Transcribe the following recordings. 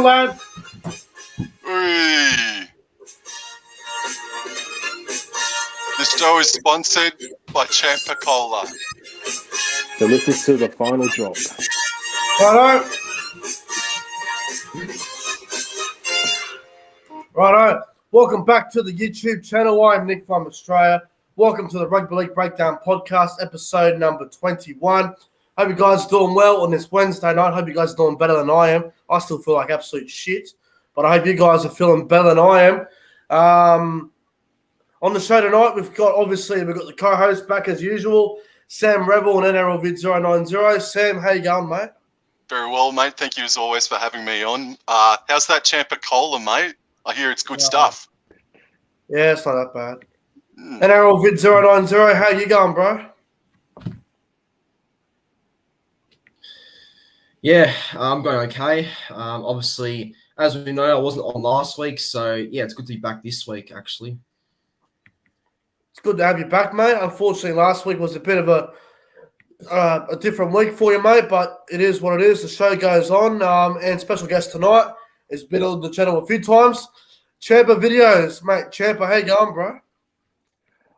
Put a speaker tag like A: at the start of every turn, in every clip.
A: lads.
B: This show is sponsored by Champa Cola.
C: So listen to the final drop.
A: Righto. Welcome back to the YouTube channel. I'm Nick from Australia. Welcome to the Rugby League Breakdown Podcast, episode number 21. Hope you guys are doing well on this Wednesday night. Hope you guys are doing better than I am. I still feel like absolute shit, but I hope you guys are feeling better than I am. On the show tonight, we've got the co-host back as usual, Sam Rebel and NRL Vid 090. Sam, how you going, mate?
B: Very well, mate. Thank you as always for having me on. How's that Champa Cola, mate? I hear it's good stuff.
A: Yeah, it's not that bad. NRL Vid 090, how you going, bro?
D: Yeah, I'm going okay. Obviously, as we know, I wasn't on last week, so yeah, it's good to be back this week, actually.
A: It's good to have you back, mate. Unfortunately, last week was a bit of a different week for you, mate, but it is what it is. The show goes on, and special guest tonight has been on the channel a few times. Champa Videos, mate. Champa, how you going, bro?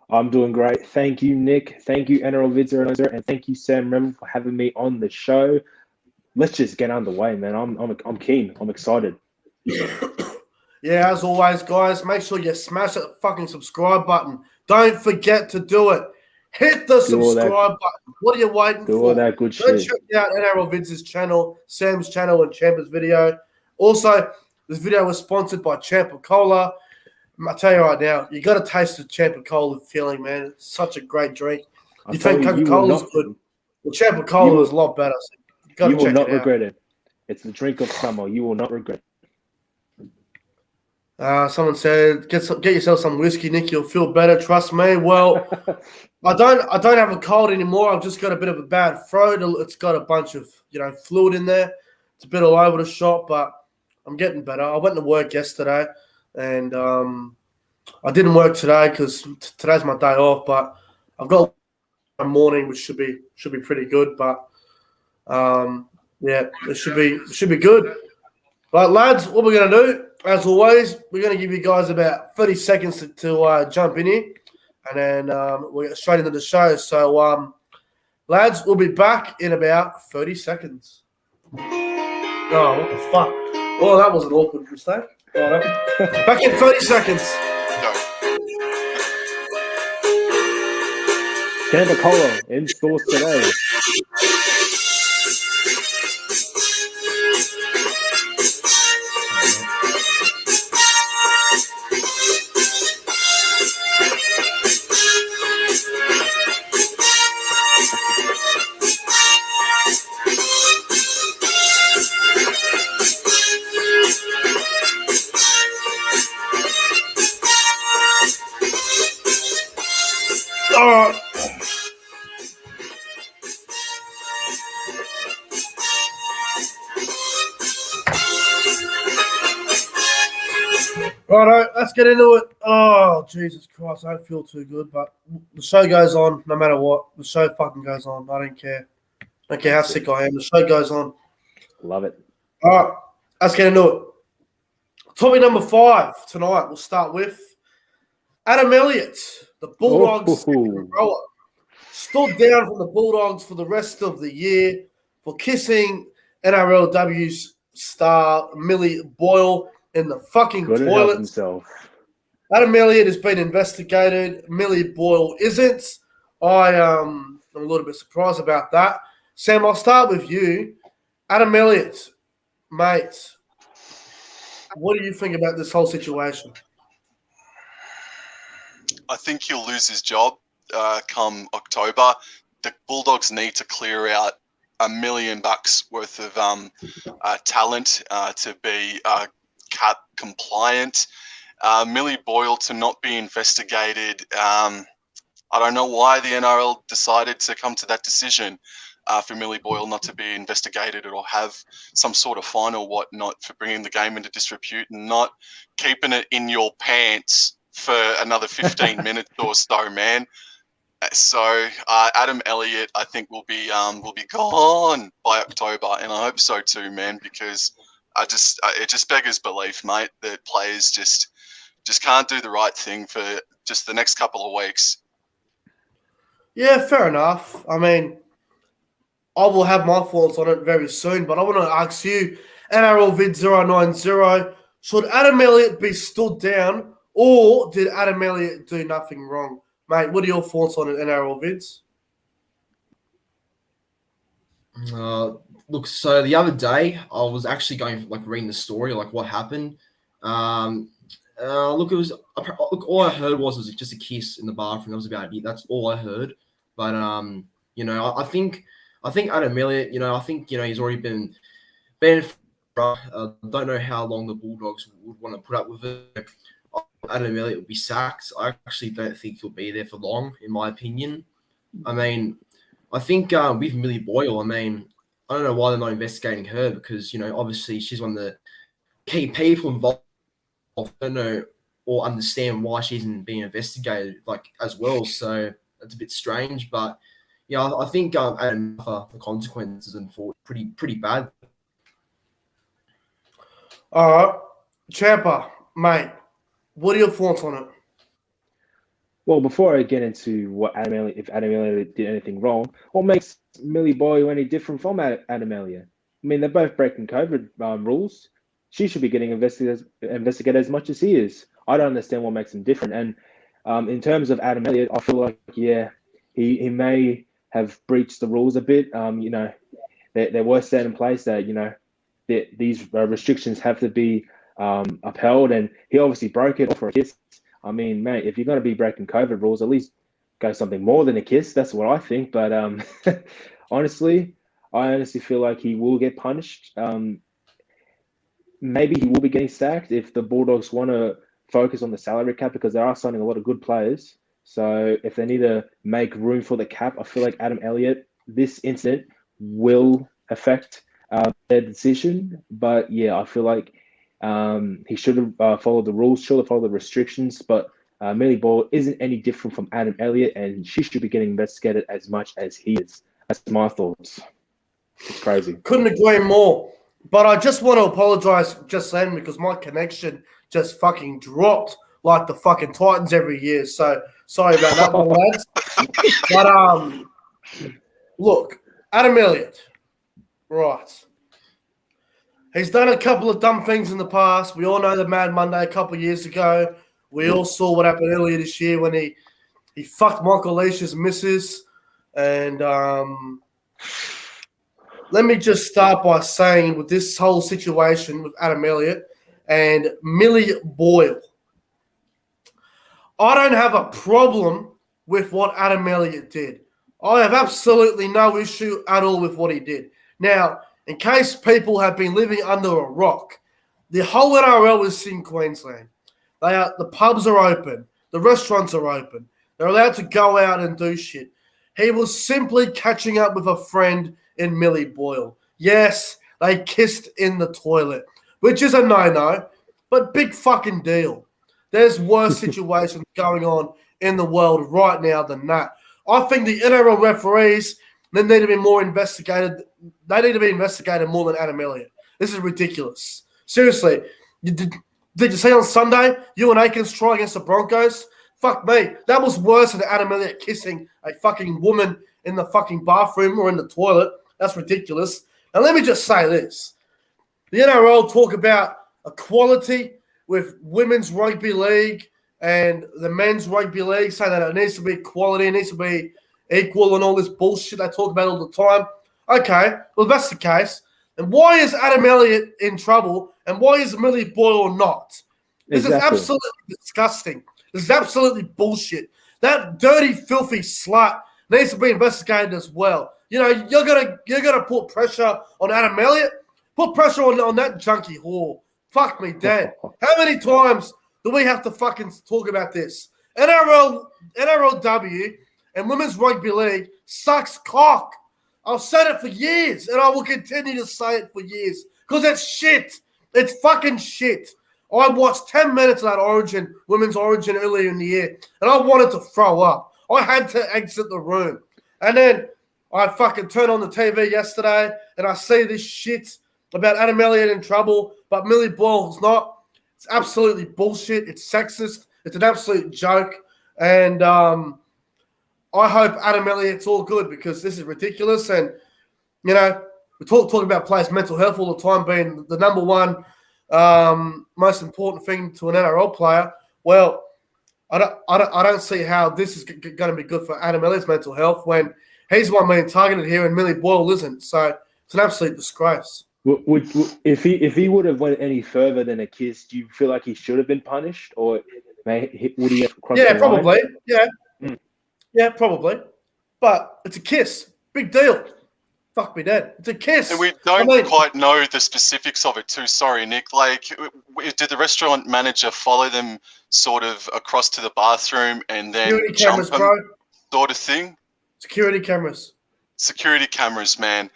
C: I'm doing great. Thank you, Nick. Thank you, NRL Vid 090, and thank you, Sam Rebel, for having me on the show. Let's just get underway, man. I'm keen. I'm excited.
A: Yeah, as always, guys, make sure you smash that fucking subscribe button. Don't forget to do it. Hit the subscribe button. What are you waiting for?
C: Do all that good
A: Go
C: shit.
A: check out NRL Vince's channel, Sam's channel, and Champa's video. Also, this video was sponsored by Champa Cola. I tell you right now, you got to taste the Champa Cola feeling, man. It's such a great drink. You think Coca-Cola's good? Well, Champa Cola is a lot better. So
C: you will not regret it. It's the drink of summer. You will not regret it.
A: Someone said, get yourself some whiskey, Nick. You'll feel better. Trust me. Well, I don't have a cold anymore. I've just got a bit of a bad throat. It's got a bunch of fluid in there. It's a bit all over the shop, but I'm getting better. I went to work yesterday, and I didn't work today because today's my day off. But I've got a morning, which should be pretty good. But yeah, it should be good. Right, lads, what we're going to do, as always, we're going to give you guys about 30 seconds to jump in here, and then we'll get straight into the show. So, lads, we'll be back in about 30 seconds. Oh, what the fuck? Oh, that was an awkward mistake. Right, back in 30 seconds.
C: Champa Cola in stores today.
A: Righto, let's get into it. Oh, Jesus Christ, I don't feel too good, but the show goes on no matter what. The show fucking goes on. I don't care. I don't care how sick I am. The show goes on.
C: Love it.
A: All right, let's get into it. Topic number 5 tonight, we'll start with Adam Elliott, the Bulldogs rower, stood down from the Bulldogs for the rest of the year for kissing NRLW's star Millie Boyle in the fucking toilet. Adam Elliott has been investigated. Millie Boyle isn't. I'm a little bit surprised about that. Sam, I'll start with you. Adam Elliott, mate, what do you think about this whole situation?
B: I think he'll lose his job come October. The Bulldogs need to clear out $1 million worth of talent to be cap compliant. Millie Boyle to not be investigated. I don't know why the NRL decided to come to that decision for Millie Boyle not to be investigated or have some sort of fine or whatnot for bringing the game into disrepute and not keeping it in your pants for another 15 minutes or so, man. So Adam Elliott, I think, will be gone by October, and I hope so too, man, because it just beggars belief, mate, that players just can't do the right thing for just the next couple of weeks.
A: Yeah, fair enough. I mean, I will have my thoughts on it very soon, but I want to ask you, NRL Vid 090, should Adam Elliott be stood down, or did Adam Elliott do nothing wrong? Mate, what are your thoughts on it, NRL Vids?
D: Look, so the other day I was actually going reading the story, what happened. Look, all I heard was just a kiss in the bathroom. That was about it. That's all I heard. But I think Adam Elliott, I think he's already been banned. Don't know how long the Bulldogs would want to put up with it. Adam Elliott will be sacked. I actually don't think he'll be there for long, in my opinion. I mean, I think with Millie Boyle, I don't know why they're not investigating her because, obviously she's one of the key people involved. I don't know or understand why she isn't being investigated as well. So that's a bit strange. But, I think Adam, the consequences and for pretty bad.
A: All right. Champa, mate, what are your thoughts on it?
C: Well, before I get into if Adam Elliott did anything wrong, what makes Millie Boyle any different from Adam Elliott? I mean, they're both breaking COVID rules. She should be getting investigated as much as he is. I don't understand what makes him different. And in terms of Adam Elliott, I feel like, he may have breached the rules a bit. There were set in place that, these restrictions have to be upheld, and he obviously broke it for a kiss. I mean, mate, if you're going to be breaking COVID rules, at least go something more than a kiss. That's what I think. But honestly, I feel like he will get punished. Maybe he will be getting sacked if the Bulldogs want to focus on the salary cap because they are signing a lot of good players. So if they need to make room for the cap, I feel like Adam Elliott, this incident will affect their decision. But I feel like he should have followed the rules, should have followed the restrictions. But Millie Boyle isn't any different from Adam Elliott, and she should be getting investigated as much as he is. That's my thoughts. It's crazy.
A: Couldn't agree more. But I just want to apologize just then because my connection just fucking dropped like the fucking Titans every year. So sorry about that, my lads. But look, Adam Elliott, right. He's done a couple of dumb things in the past. We all know the Mad Monday a couple of years ago. We all saw what happened earlier this year when he fucked Michael Leish's missus. And let me just start by saying with this whole situation with Adam Elliott and Millie Boyle, I don't have a problem with what Adam Elliott did. I have absolutely no issue at all with what he did. Now, in case people have been living under a rock, the whole NRL is in Queensland. The pubs are open. The restaurants are open. They're allowed to go out and do shit. He was simply catching up with a friend in Millie Boyle. Yes, they kissed in the toilet, which is a no-no, but big fucking deal. There's worse situations going on in the world right now than that. I think the NRL referees, they need to be more investigated. They need to be investigated more than Adam Elliott. This is ridiculous. Seriously, did you see on Sunday, Ewan Aikens try against the Broncos? Fuck me. That was worse than Adam Elliott kissing a fucking woman in the fucking bathroom or in the toilet. That's ridiculous. And let me just say this. The NRL talk about equality with women's rugby league and the men's rugby league, saying that it needs to be equality, it needs to be equal and all this bullshit they talk about all the time. Okay, well, if that's the case, then why is Adam Elliott in trouble and why is Millie Boyle not? This is absolutely disgusting. This is absolutely bullshit. That dirty, filthy slut needs to be investigated as well. You're gonna put pressure on Adam Elliott. Put pressure on that junkie whore. Fuck me, dead. How many times do we have to fucking talk about this? NRLW and Women's Rugby League sucks cock. I've said it for years, and I will continue to say it for years because it's shit. It's fucking shit. I watched 10 minutes of that Women's Origin earlier in the year, and I wanted to throw up. I had to exit the room. And then I fucking turned on the TV yesterday, and I see this shit, about Adam Elliott in trouble, but Millie Boyle's not. It's absolutely bullshit. It's sexist. It's an absolute joke. And I hope Adam Elliott's all good because this is ridiculous. And, you know, we talk about players' mental health all the time being the number one most important thing to an NRL player. Well, I don't see how this is going to be good for Adam Elliott's mental health when he's the one being targeted here and Millie Boyle isn't. So it's an absolute disgrace.
C: Would if he would have went any further than a kiss, do you feel like he should have been punished, or would he have crossed the
A: probably.
C: line?
A: Yeah, probably. But it's a kiss, big deal. Fuck me dead. It's a kiss.
B: And we don't quite know the specifics of it too. Sorry, Nick. Like, did the restaurant manager follow them sort of across to the bathroom and then
A: security
B: jump
A: cameras,
B: them,
A: bro?
B: sort of thing?
A: Security cameras.
B: Security cameras, man.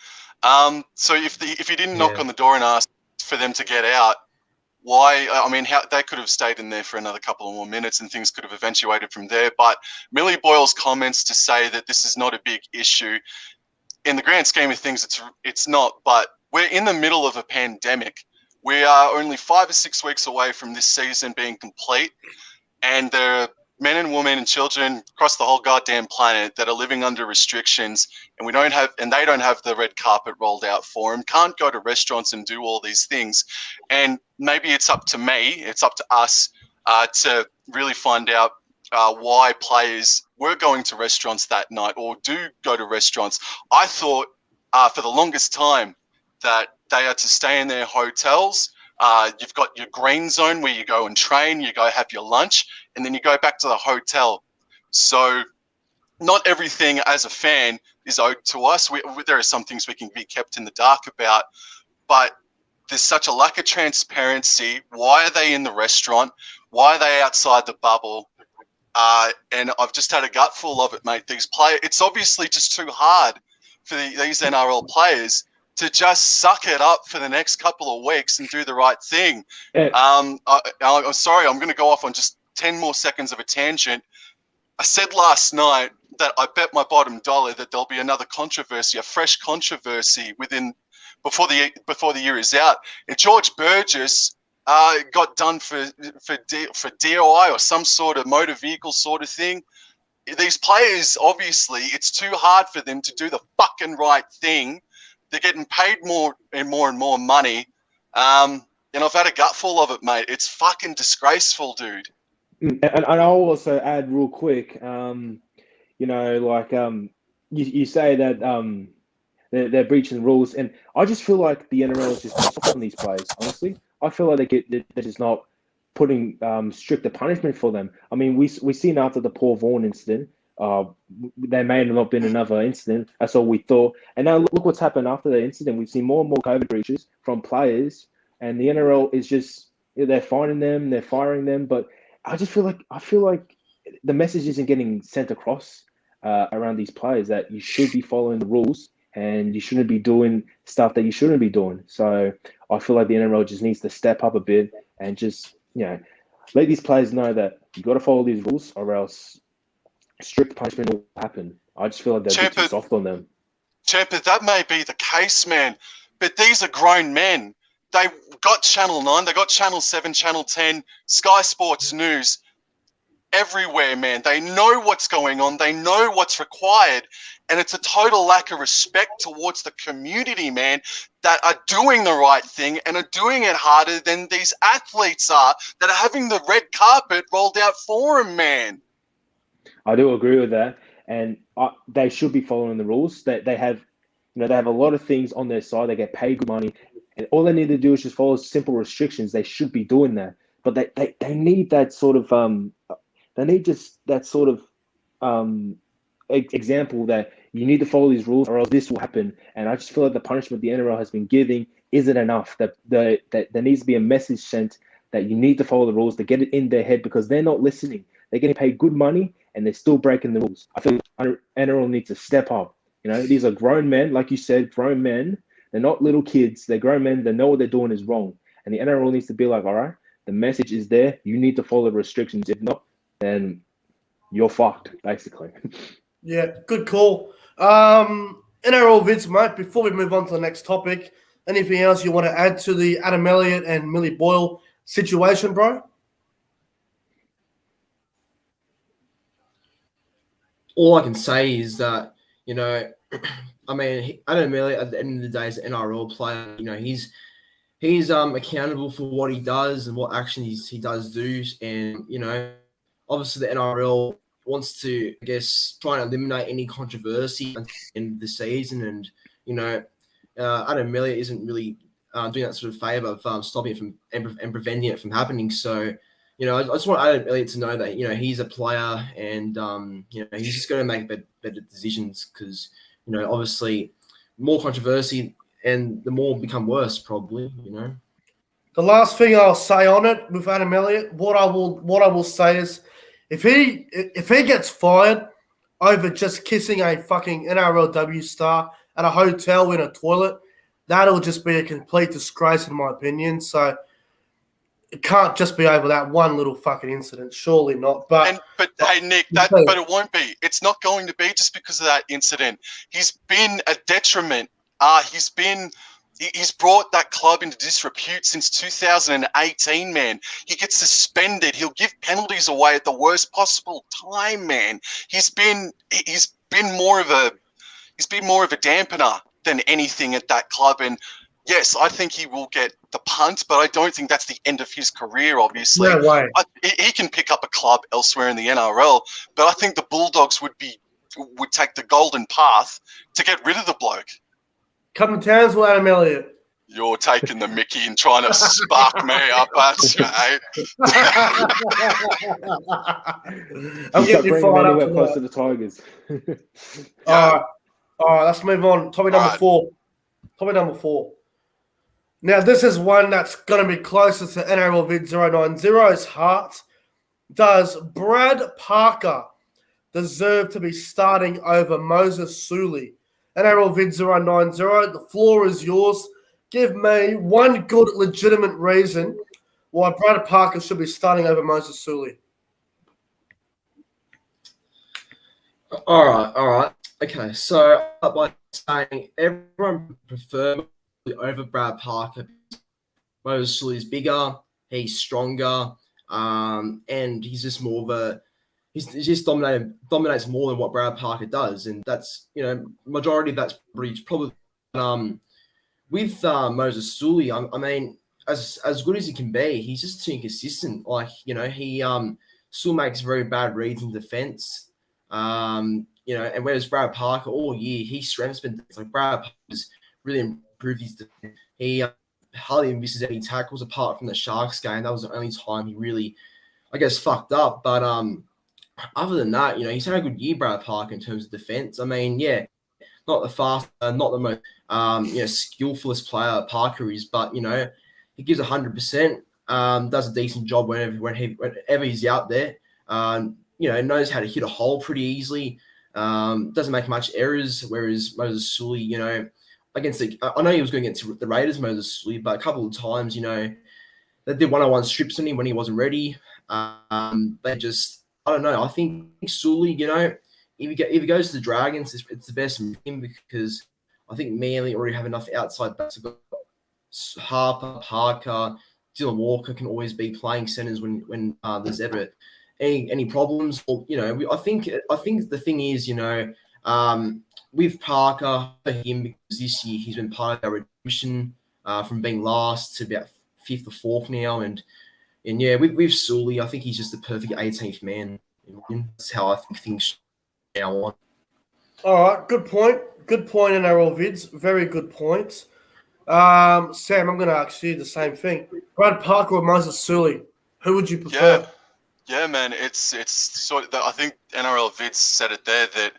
B: So if he didn't knock on the door and ask for them to get out, why? I mean, they could have stayed in there for another couple of more minutes and things could have eventuated from there. But Millie Boyle's comments to say that this is not a big issue, in the grand scheme of things, it's not. But we're in the middle of a pandemic. We are only 5 or 6 weeks away from this season being complete, and there are men and women and children across the whole goddamn planet that are living under restrictions, and they don't have the red carpet rolled out for them, can't go to restaurants and do all these things. And maybe it's up to me, it's up to us to really find out why players were going to restaurants that night or do go to restaurants. I thought for the longest time that they are to stay in their hotels. You've got your green zone where you go and train, you go have your lunch, and then you go back to the hotel. So not everything as a fan is owed to us. There are some things we can be kept in the dark about, but there's such a lack of transparency. Why are they in the restaurant? Why are they outside the bubble? And I've just had a gutful of it, mate. These players, it's obviously just too hard for these NRL players to just suck it up for the next couple of weeks and do the right thing.
C: Yeah.
B: I'm sorry, I'm going to go off on just 10 more seconds of a tangent. I said last night that I bet my bottom dollar that there'll be another controversy, a fresh controversy before the year is out. And George Burgess got done for DOI or some sort of motor vehicle sort of thing. These players, obviously, it's too hard for them to do the fucking right thing. They're getting paid more and more money. And I've had a gutful of it, mate. It's fucking disgraceful, dude.
C: And I'll also add real quick, you say that they're breaching rules. And I just feel like the NRL is just stopping these players, honestly. I feel like they're just not putting stricter punishment for them. I mean, we seen after the Paul Vaughan incident, there may have not been another incident. That's all we thought. And now look what's happened after the incident. We've seen more and more COVID breaches from players, and the NRL is just, they're finding them, they're firing them. But I feel like the message isn't getting sent across around these players that you should be following the rules and you shouldn't be doing stuff that you shouldn't be doing. So I feel like the NRL just needs to step up a bit and just, let these players know that you got to follow these rules or else strict punishment will happen. I just feel like they're a bit too soft on them.
B: Champa, that may be the case, man. But these are grown men. They got Channel 9, they got Channel 7, Channel 10, Sky Sports News, everywhere, man. They know what's going on. They know what's required. And it's a total lack of respect towards the community, man, that are doing the right thing and are doing it harder than these athletes are that are having the red carpet rolled out for them, man.
C: I do agree with that. And they should be following the rules. They have a lot of things on their side. They get paid good money. And all they need to do is just follow simple restrictions. They should be doing that. But they need that sort of example that you need to follow these rules or else this will happen. And I just feel like the punishment the NRL has been giving isn't enough. That there needs to be a message sent that you need to follow the rules to get it in their head because they're not listening. They're getting paid good money and they're still breaking the rules. I feel like NRL needs to step up. These are grown men, like you said, grown men. They're not little kids. They're grown men. They know what they're doing is wrong. And the NRL needs to be like, all right, the message is there. You need to follow the restrictions. If not, then you're fucked, basically.
A: Yeah, good call. NRL Vince, mate, before we move on to the next topic, Anything else you want to add to the Adam Elliott and Millie Boyle situation, bro?
D: All I can say is that, I mean, Adam Elliott at the end of the day is an NRL player. He's accountable for what he does and what actions he does do. And, obviously the NRL wants to, I guess, try and eliminate any controversy at the end of the season. And, Adam Elliott isn't really doing that sort of favour of stopping it from and preventing it from happening. So, I just want Adam Elliott to know that, he's a player and, he's just going to make better decisions because, obviously more controversy and the more become worse probably,
A: The last thing I'll say on it with Adam Elliott, what I will say is if he gets fired over just kissing a fucking NRLW star at a hotel in a toilet, that'll just be a complete disgrace in my opinion. So it can't just be over that one little fucking incident. Surely not. But
B: hey, Nick, but it won't be. It's not going to be just because of that incident. He's been a detriment. He's brought that club into disrepute since 2018, man. He gets suspended. He'll give penalties away at the worst possible time, man. He's been more of a dampener than anything at that club. And yes, I think he will get the punt, but I don't think that's the end of his career, obviously.
A: No way.
B: He can pick up a club elsewhere in the NRL, but I think the Bulldogs would take the golden path to get rid of the bloke.
A: Come to Townsville, Adam Elliott.
B: You're taking the mickey and trying to spark me up, aren't you, eh?
A: I'm getting you fired up.
C: Close to the Tigers.
A: All right, let's move on. Topic number 4. Topic number 4. Now, this is one that's going to be closer to NRL Vid 090's heart. Does Brad Parker deserve to be starting over Moses Suli? NRL Vid 090, the floor is yours. Give me one good, legitimate reason why Brad Parker should be starting over Moses Suli.
D: All right. Okay, so by saying everyone prefers over Brad Parker, Moses Suli is bigger, he's stronger, and he's just more of a he just dominates more than what Brad Parker does, and that's majority of that's probably with Moses Suli. I mean, as good as he can be, he's just too inconsistent. Like he still makes very bad reads in defense. And whereas Brad Parker all year he strengthens been like Brad Parker's really improved his defense. He hardly misses any tackles apart from the Sharks game. That was the only time he really, I guess, fucked up. But other than that, he's had a good year, Brad Parker, in terms of defense. I mean, yeah, not the fast, not the most, skillfulest player Parker is, but he gives 100%. Does a decent job whenever he's out there. Knows how to hit a hole pretty easily. Doesn't make much errors. Whereas Moses Suli, against I know he was going against the Raiders, Moses Suli, but a couple of times, they did one-on-one strips on him when he wasn't ready. They just. I don't know. I think Suli, if he goes to the Dragons, it's the best for him because I think Manly already have enough outside backs. Harper, Parker, Dylan Walker can always be playing centers when there's ever any problems. Or, I think the thing is, with Parker, for him, because this year he's been part of our redemption from being last to about 5th or 4th now, and yeah, with Suli, I think he's just the perfect 18th man. That's how I think things now on.
A: All right, good point. Good point in NRL Vids. Very good points. Sam, I'm going to ask you the same thing. Brad Parker or Moses Suli? Who would you prefer?
B: Yeah, man. It's sort of. I think NRL Vids said it there that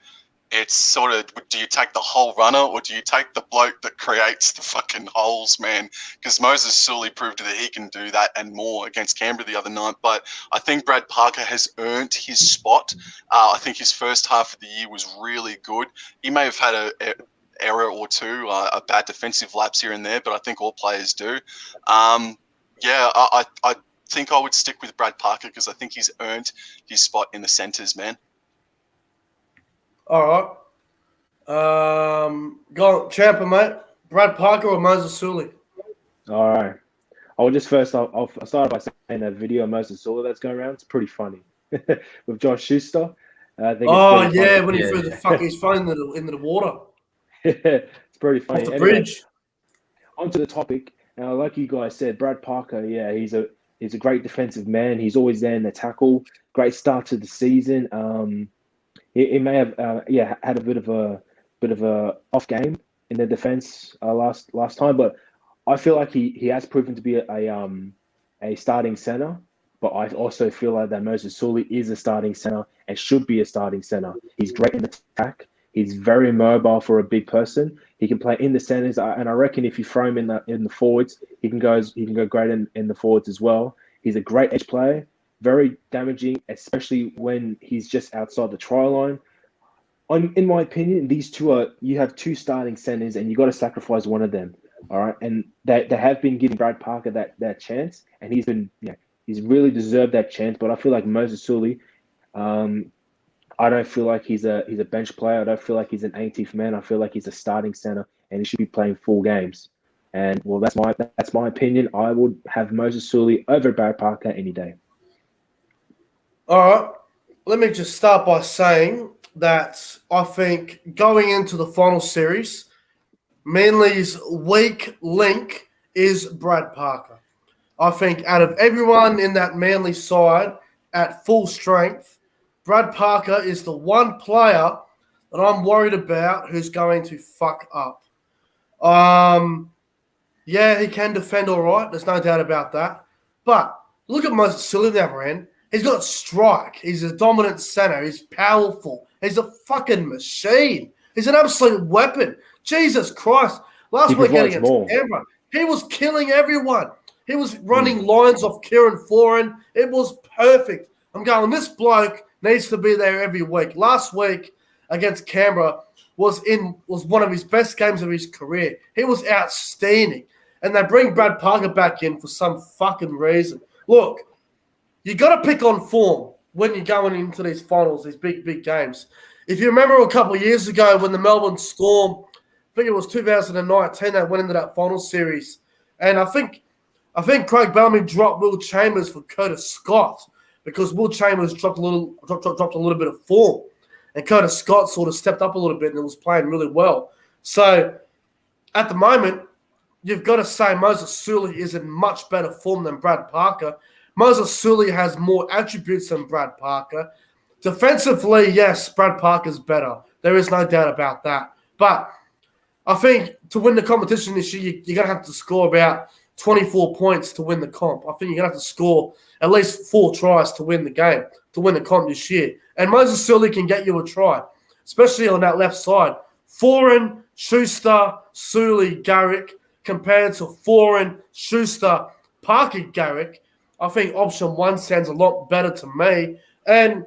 B: it's sort of, do you take the whole runner or do you take the bloke that creates the fucking holes, man? Because Moses Suli proved that he can do that and more against Canberra the other night. But I think Brad Parker has earned his spot. I think his first half of the year was really good. He may have had a error or two, a bad defensive lapse here and there, but I think all players do. I think I would stick with Brad Parker because I think he's earned his spot in the centres, man.
A: All right. Go on, Champa, mate. Brad Parker or Moses Sully?
C: All right. I'll start by saying that video of Moses Sula that's going around. It's pretty funny with Josh Schuster. I think
A: Oh
C: it's
A: yeah,
C: funny.
A: when he threw the fuck his phone into the water
C: It's pretty funny.
A: off the
C: Anyway,
A: bridge.
C: onto the topic. Now, like you guys said, Brad Parker, yeah, he's a great defensive man. He's always there in the tackle. Great start to the season. He may have had a bit of a off game in the defense last time, but I feel like he has proven to be a starting center. But I also feel like that Moses Sully is a starting center and should be a starting center. He's great in attack. He's very mobile for a big person. He can play in the centers, and I reckon if you throw him in the forwards, he can go great in the forwards as well. He's a great edge player, very damaging, especially when he's just outside the try line. In my opinion, you have two starting centers, and you got to sacrifice one of them. All right, and they have been giving Brad Parker that chance, and he's really deserved that chance. But I feel like Moses Sully, I don't feel like he's a bench player. I don't feel like he's an 18th man. I feel like he's a starting center, and he should be playing full games. And well, that's my opinion. I would have Moses Sully over Brad Parker any day.
A: All right, let me just start by saying that I think going into the final series, Manly's weak link is Brad Parker. I think out of everyone in that Manly side at full strength, Brad Parker is the one player that I'm worried about who's going to fuck up. Yeah, he can defend all right. There's no doubt about that. But look at Moses Sully on the other end. He's got strike. He's a dominant center. He's powerful. He's a fucking machine. He's an absolute weapon. Jesus Christ. Last week against Canberra, he was killing everyone. He was running lines off Kieran Foran. It was perfect. I'm going, this bloke needs to be there every week. Last week against Canberra was one of his best games of his career. He was outstanding. And they bring Brad Parker back in for some fucking reason. Look, you got to pick on form when you're going into these finals, these big games. If you remember a couple of years ago when the Melbourne Storm, I think it was 2019, they went into that final series. And I think Craig Bellamy dropped Will Chambers for Curtis Scott because Will Chambers dropped a little bit of form. And Curtis Scott sort of stepped up a little bit and was playing really well. So at the moment, you've got to say Moses Sully is in much better form than Brad Parker. Moses Sully has more attributes than Brad Parker. Defensively, yes, Brad Parker's better. There is no doubt about that. But I think to win the competition this year, you're going to have to score about 24 points to win the comp. I think you're going to have to score at least 4 tries to win the game, to win the comp this year. And Moses Sully can get you a try, especially on that left side. Foran, Schuster, Sully, Garrick, compared to Foran, Schuster, Parker, Garrick, I think option 1 sounds a lot better to me. And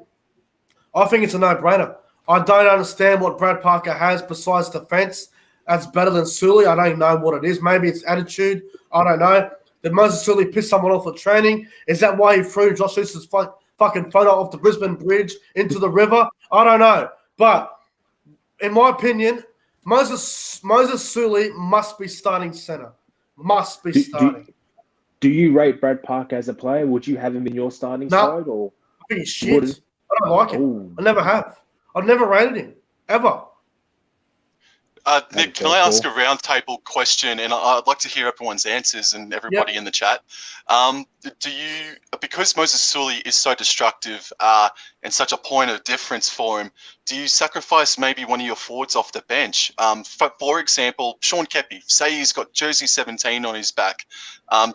A: I think it's a no-brainer. I don't understand what Brad Parker has besides defense that's better than Sully. I don't know what it is. Maybe it's attitude. I don't know. Did Moses Sully piss someone off at training? Is that why he threw Josh Schuster's fucking photo off the Brisbane Bridge into the river? I don't know. But in my opinion, Moses Sully must be starting center. Must be starting.
C: Do you rate Brad Parker as a player? Would you have him in your starting side? Or
A: I think he's shit. I don't like him. I never have. I've never rated him, ever.
B: Nick, can I ask a roundtable question? And I'd like to hear everyone's answers and everybody in the chat. Because Moses Sully is so destructive and such a point of difference for him, do you sacrifice maybe one of your forwards off the bench? For example, Sean Kepi, say he's got jersey 17 on his back.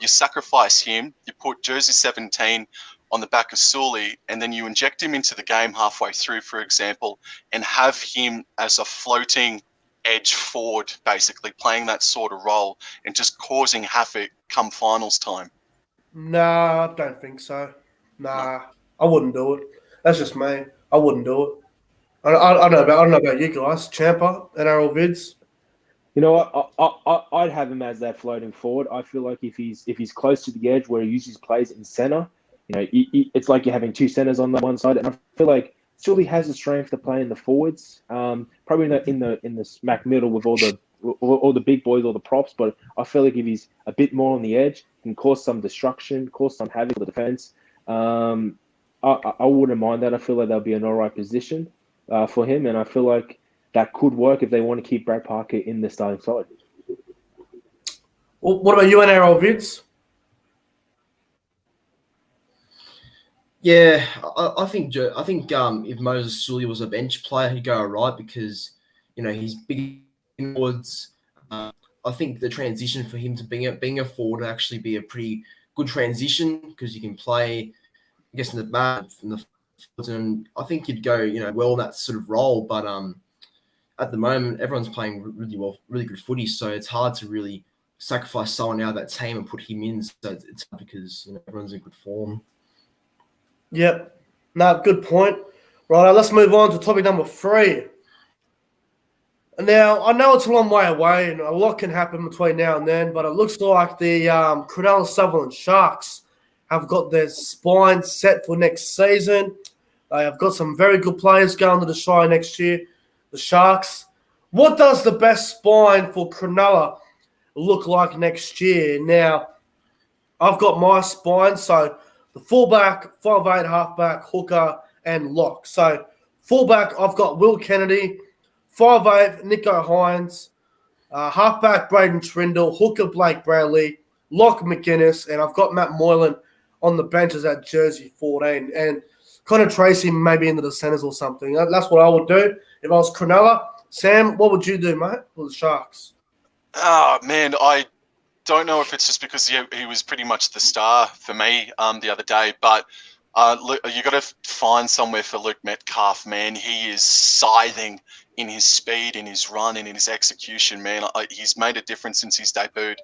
B: You sacrifice him, you put jersey 17 on the back of Sully, and then you inject him into the game halfway through, for example, and have him as a floating edge forward, basically playing that sort of role and just causing havoc come finals time.
A: Nah, I don't think so. Nah, I wouldn't do it. That's just me. I wouldn't do it. I don't know about you guys, Champa and Errol Vids.
C: You know what? I'd have him as that floating forward. I feel like if he's close to the edge where he usually plays in center, you know, it's like you're having 2 centers on the one side, and I feel like Sully has the strength to play in the forwards. Probably not in the smack middle with all the all the big boys, all the props. But I feel like if he's a bit more on the edge, he can cause some destruction, cause some havoc for the defense. I wouldn't mind that. I feel like that'll be an all right position for him, and I feel like that could work if they want to keep Brad Parker in the starting side.
A: Well, what about you, NRL Vince?
D: Yeah, I think if Moses Sully was a bench player, he'd go all right because he's big forwards. I think the transition for him to being a forward would actually be a pretty good transition because you can play, I guess, in the back and the forwards, and I think he'd go well in that sort of role. But at the moment, everyone's playing really well, really good footy, so it's hard to really sacrifice someone out of that team and put him in. So it's hard because everyone's in good form.
A: Yep. No, good point. Right, let's move on to topic number 3. Now, I know it's a long way away and a lot can happen between now and then, but it looks like the Cronulla Sharks have got their spine set for next season. They have got some very good players going to the Shire next year, the Sharks. What does the best spine for Cronulla look like next year? Now, I've got my spine, so the fullback, 5'8", halfback, hooker, and lock. So fullback, I've got Will Kennedy, 5'8", Nico Hines, halfback, Braden Trindle, hooker, Blake Bradley, lock, McGuinness, and I've got Matt Moylan on the benches at jersey 14. And kind of trace him maybe into the centres or something. That's what I would do if I was Cronulla. Sam, what would you do, mate, for the Sharks?
B: Oh, man, I don't know if it's just because he was pretty much the star for me the other day, but you got to find somewhere for Luke Metcalf, man. He is scything in his speed, in his run, and in his execution, man. He's made a difference since he's debuted.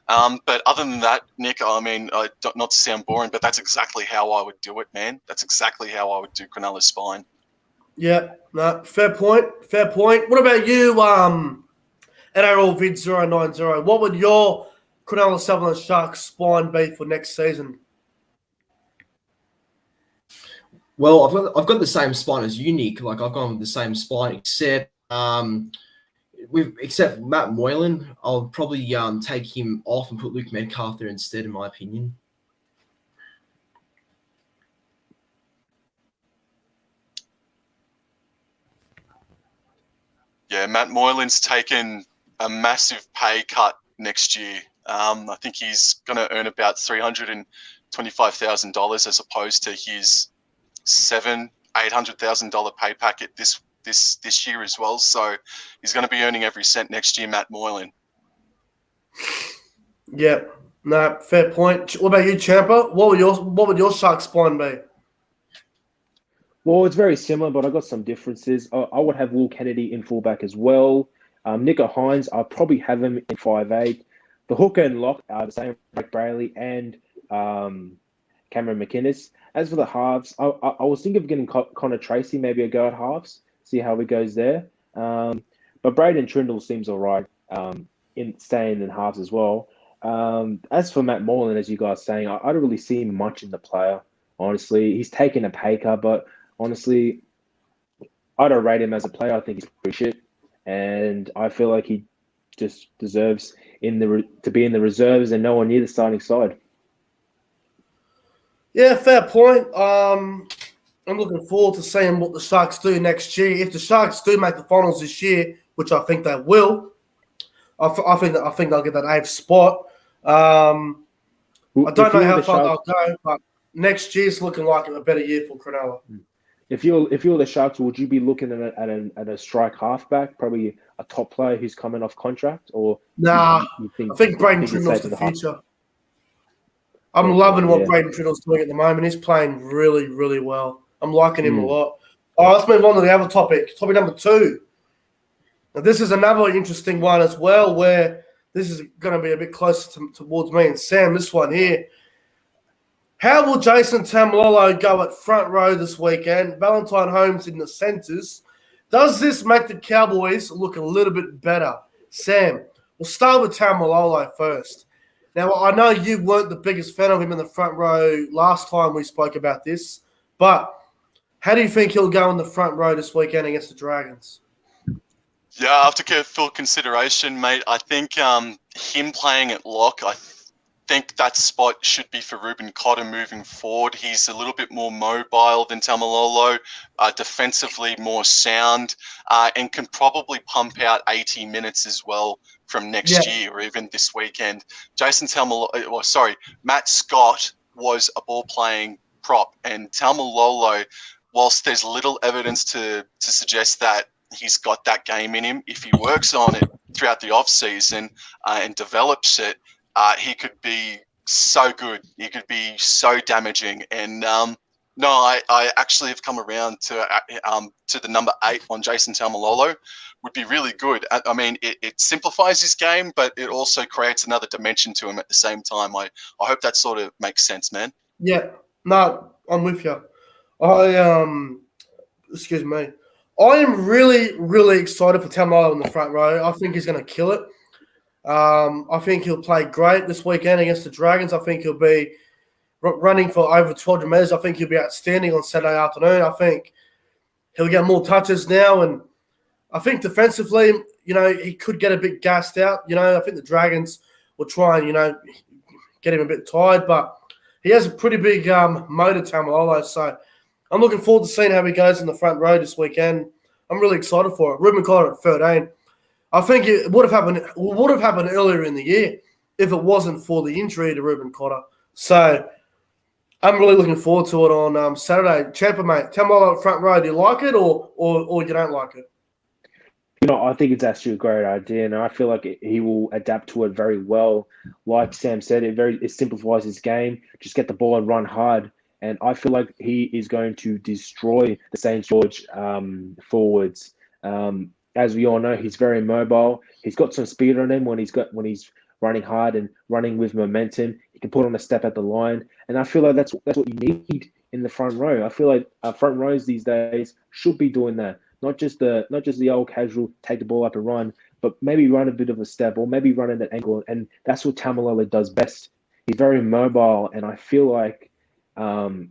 B: But other than that, Nick, I mean, not to sound boring, but that's exactly how I would do it, man. That's exactly how I would do Cronulla's spine.
A: Yeah, no, fair point. Fair point. What about you, NRL Vid 090? What would your Cronulla Sharks spine be for next season?
D: Well, I've got the same spine as you, Nick. Like I've gone with the same spine, except Matt Moylan. I'll probably take him off and put Luke Metcalf there instead, in my opinion.
B: Yeah, Matt Moylan's taken a massive pay cut next year. I think he's going to earn about $325,000 as opposed to his $800,000 pay packet this year as well. So he's going to be earning every cent next year, Matt Moylan.
A: Yeah, no, fair point. What about you, Champa? What would your Shark spine be?
C: Well, it's very similar, but I got some differences. I would have Will Kennedy in fullback as well. Nico Hines, I'll probably have him in 5'8". The hooker and lock are the same, Blake Brayley and Cameron McInnes. As for the halves, I was thinking of getting Connor Tracy, maybe a go at halves, see how he goes there. But Braden Trindle seems all right in staying in halves as well. As for Matt Moylan, as you guys are saying, I don't really see much in the player, honestly. He's taken a pay cut, but honestly, I don't rate him as a player. I think he's pretty shit. And I feel like he just deserves to be in the reserves and no one near the starting side.
A: Yeah, fair point. I'm looking forward to seeing what the Sharks do next year. If the Sharks do make the finals this year, which I think they will, I think they'll get that 8th spot. I don't know how far they'll go, but next year's looking like a better year for Cronulla.
C: If you're the Sharks, would you be looking at a strike halfback, probably a top player who's coming off contract, or
A: nah? I think Braden Trindle's the future. I'm loving what Braden Trindle's doing at the moment. He's playing really, really well. I'm liking him a lot. All right, let's move on to the other topic. Topic number 2. Now, this is another interesting one as well, where this is going to be a bit closer towards me and Sam. This one here. How will Jason Taumalolo go at front row this weekend? Valentine Holmes in the centres. Does this make the Cowboys look a little bit better? Sam, we'll start with Taumalolo first. Now, I know you weren't the biggest fan of him in the front row last time we spoke about this, but how do you think he'll go in the front row this weekend against the Dragons?
B: Yeah, after full consideration, mate, I think him playing at lock, I think that spot should be for Ruben Cotter moving forward. He's a little bit more mobile than Taumalolo, defensively more sound, and can probably pump out 80 minutes as well from next year or even this weekend. Matt Scott was a ball-playing prop, and Taumalolo, whilst there's little evidence to suggest that he's got that game in him, if he works on it throughout the off-season and develops it, he could be so good. He could be so damaging. And I actually have come around to the number 8 on Jason Taumalolo. Would be really good. I mean, it simplifies his game, but it also creates another dimension to him at the same time. I hope that sort of makes sense, man.
A: Yeah, no, I'm with you. Excuse me. I am really, really excited for Taumalolo in the front row. I think he's going to kill it. I think he'll play great this weekend against the Dragons. I think he'll be running for over 200 metres. I think he'll be outstanding on Saturday afternoon. I think he'll get more touches now. And I think defensively, he could get a bit gassed out. I think the Dragons will try and, get him a bit tired. But he has a pretty big motor, Taumalolo. So I'm looking forward to seeing how he goes in the front row this weekend. I'm really excited for it. Ruben Cotter at 13. I think it would have happened earlier in the year if it wasn't for the injury to Ruben Cotter. So I'm really looking forward to it on Saturday. Champa, mate, Taumalolo at front row. Do you like it or you don't like it?
C: I think it's actually a great idea, and I feel like he will adapt to it very well. Like Sam said, it simplifies his game. Just get the ball and run hard. And I feel like he is going to destroy the St. George forwards. As we all know, he's very mobile. He's got some speed on him when he's running hard and running with momentum. He can put on a step at the line, and I feel like that's what you need in the front row. I feel like front rows these days should be doing that. Not just the old casual take the ball up and run, but maybe run a bit of a step or maybe run at an angle, and that's what Taumalolo does best. He's very mobile, and I feel like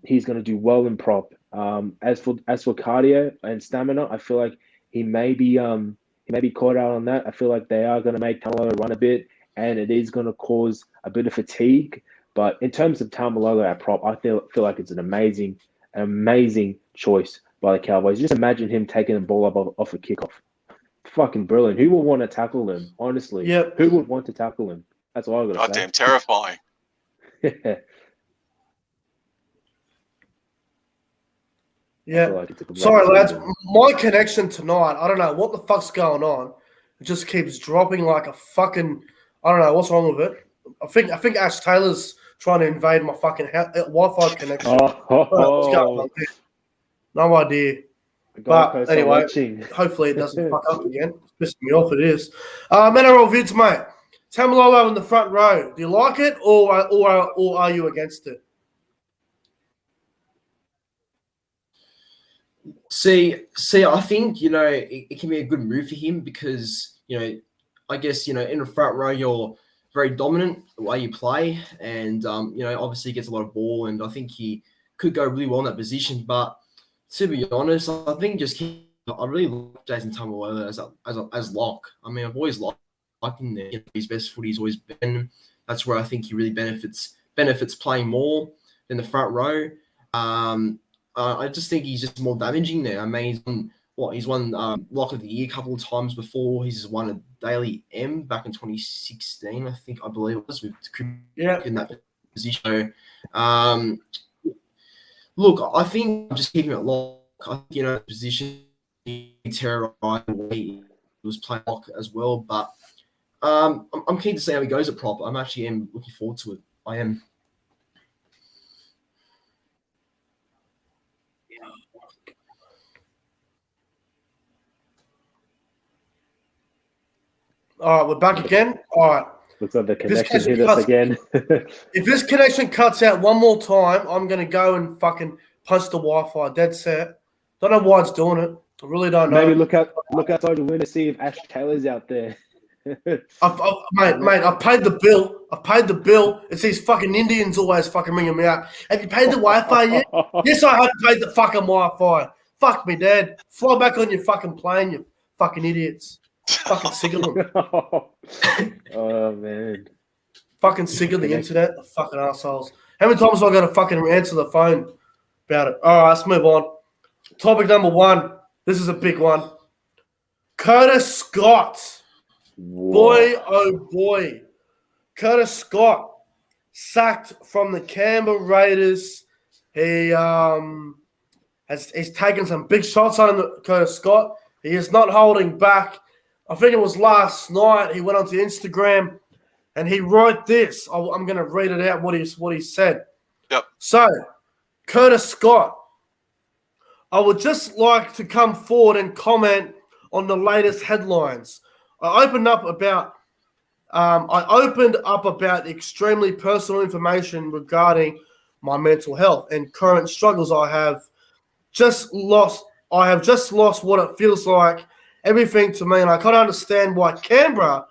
C: he's going to do well in prop. As for cardio and stamina, I feel like he may be caught out on that. I feel like they are going to make Taumalolo run a bit, and it is going to cause a bit of fatigue. But in terms of Taumalolo at prop, I feel like it's an amazing choice by the Cowboys. Just imagine him taking the ball up off a kickoff. Fucking brilliant. Who would want to tackle him? Honestly,
A: Yep.
C: Who would want to tackle him? That's all I got to say.
B: Goddamn terrifying.
A: Yeah.
C: Like it's a
A: Sorry,
C: great
A: lads.
C: season.
A: My connection tonight, I don't know what the fuck's going on. It just keeps dropping like a fucking. I don't know what's wrong with it. I think Ash Taylor's trying to invade my fucking Wi-Fi connection. What's going on there? No idea. But anyway, hopefully it doesn't fuck up again. It's pissing me off. It is. NRL vids, mate. Taumalolo in the front row. Do you like it or are you against it?
D: See, I think, it can be a good move for him because, I guess, in the front row, you're very dominant the way you play and, obviously he gets a lot of ball and I think he could go really well in that position. But to be honest, I think I really like Jason Taumalolo as lock. I mean, I've always liked him there. His best footy's always been. That's where I think he really benefits playing more than the front row. I just think he's just more damaging there. I mean, he's won Lock of the Year a couple of times before. He's won a Daily M back in 2016, I believe it was, with in that position. Look, I think I'm just keeping it lock. I think, position he terrorized the way he was playing lock as well. But I'm keen to see how he goes at prop. I'm actually looking forward to it. I am.
A: All right, we're back again. All right.
C: Looks like the connection hit us again.
A: If this connection cuts out one more time, I'm going to go and fucking punch the Wi-Fi. Dead set. Don't know why it's doing it. I really don't know.
C: Maybe look outside the window, see if Ash Taylor's out there.
A: Mate, I've paid the bill. It's these fucking Indians always fucking ringing me up. Have you paid the Wi-Fi yet? Yes, I have paid the fucking Wi-Fi. Fuck me, Dad. Fly back on your fucking plane, you fucking idiots. Fucking sick of them.
C: Oh man.
A: Fucking sick of the internet. The fucking assholes. How many times have I got to fucking answer the phone about it? All right, let's move on. Topic number 1. This is a big one. Curtis Scott.
C: Whoa.
A: Boy, oh boy. Curtis Scott sacked from the Canberra Raiders. He's taken some big shots on Curtis Scott. He is not holding back. I think it was last night he went onto Instagram and he wrote this. I'm going to read it out what he said.
B: Yep.
A: So, Curtis Scott, I would just like to come forward and comment on the latest headlines. I opened up about extremely personal information regarding my mental health and current struggles. I have just lost what it feels like, everything to me, and I can't understand why Canberra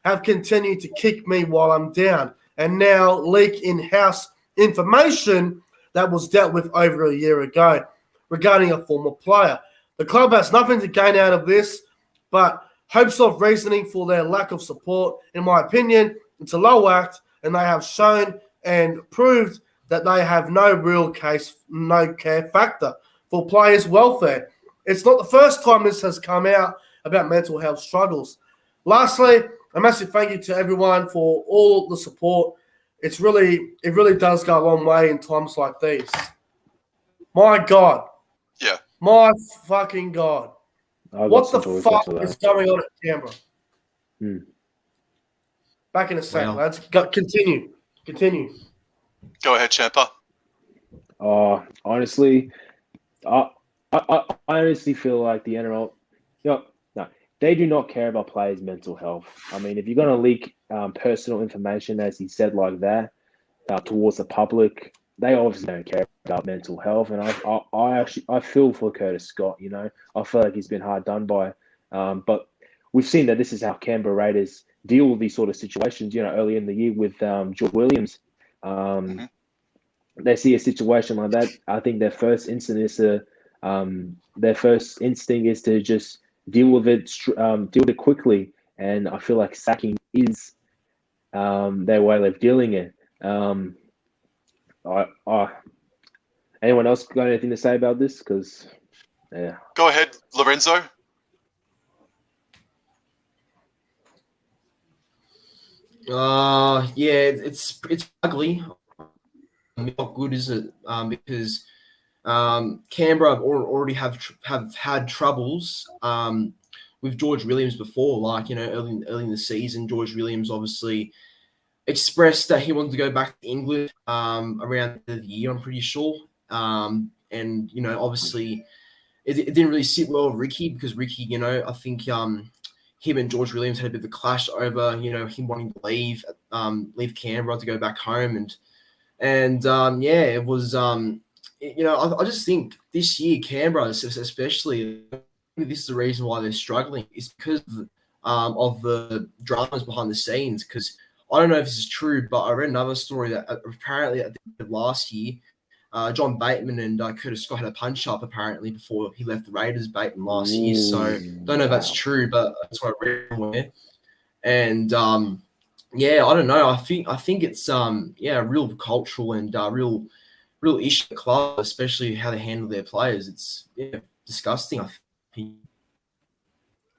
A: have continued to kick me while I'm down and now leak in-house information that was dealt with over a year ago regarding a former player. The club has nothing to gain out of this, but hopes of reasoning for their lack of support. In my opinion, it's a low act, and they have shown and proved that they have no real care factor for players' welfare. It's not the first time this has come out about mental health struggles. Lastly, a massive thank you to everyone for all the support. It really does go a long way in times like these. My God.
B: Yeah.
A: My fucking God. What the fuck is going on at Canberra? Back in a second, lads. Continue.
B: Go ahead, Champa.
C: Honestly, I honestly feel like the NRL, no, they do not care about players' mental health. I mean, if you're going to leak personal information, as he said, like that, towards the public, they obviously don't care about mental health. And I feel for Curtis Scott. You know, I feel like he's been hard done by. But we've seen that this is how Canberra Raiders deal with these sort of situations. You know, early in the year with George Williams, they see a situation like that. I think their first instinct is to just deal with it quickly. And I feel like sacking is their way of dealing it. Anyone else got anything to say about this? Because, yeah.
B: Go ahead, Lorenzo.
D: Yeah, it's ugly. Not good, is it? Because Canberra already have had troubles with George Williams before. Like, you know, early in the season, George Williams obviously expressed that he wanted to go back to England around the year, I'm pretty sure. And, you know, obviously it didn't really sit well with Ricky because Ricky, you know, I think him and George Williams had a bit of a clash over, you know, him wanting to leave Canberra to go back home. And yeah, it was, you know, I just think this year, Canberra, especially, this is the reason why they're struggling, is because of the dramas behind the scenes. Because I don't know if this is true, but I read another story that apparently at the end of last year, John Bateman and Curtis Scott had a punch-up apparently before he left the Raiders, Bateman, last year. So don't know if that's true, but that's what I read somewhere. And yeah, I don't know. I think it's a real cultural and real issue at the club, especially how they handle their players. It's disgusting, I think.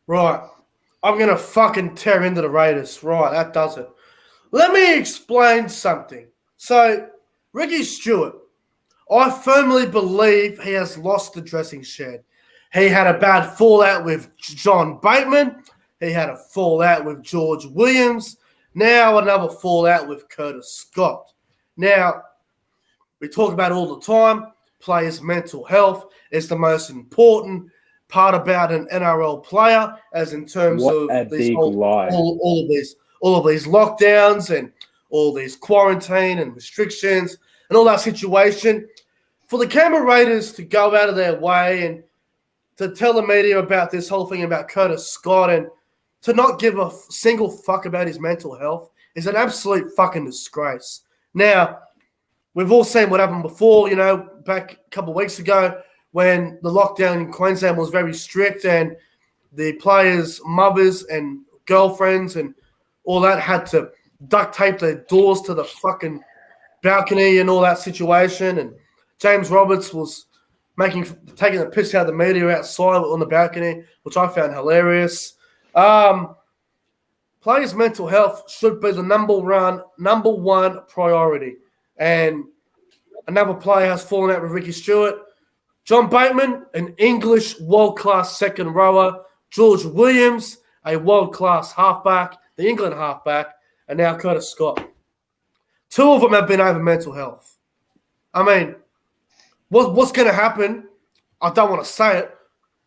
A: Right. I'm going to fucking tear into the Raiders. Right, that does it. Let me explain something. So, Ricky Stewart, I firmly believe he has lost the dressing shed. He had a bad fallout with John Bateman. He had a fallout with George Williams. Now another fallout with Curtis Scott. Now, we talk about all the time, players' mental health is the most important part about an NRL player, as in terms
C: what
A: of
C: a
A: this
C: big
A: whole,
C: lie.
A: all of these lockdowns and all these quarantine and restrictions and all that situation. For the Canberra Raiders to go out of their way and to tell the media about this whole thing about Curtis Scott and to not give a single fuck about his mental health is an absolute fucking disgrace. Now, we've all seen what happened before, you know, back a couple of weeks ago when the lockdown in Queensland was very strict and the players' mothers and girlfriends and all that had to duct tape their doors to the fucking balcony and all that situation. And James Roberts was taking the piss out of the media outside on the balcony, which I found hilarious. Players' mental health should be the number one priority. And another player has fallen out with Ricky Stewart. John Bateman, an English world-class second rower. George Williams, a world-class halfback, the England halfback, and now Curtis Scott. Two of them have been over mental health. I mean, what's going to happen? I don't want to say it.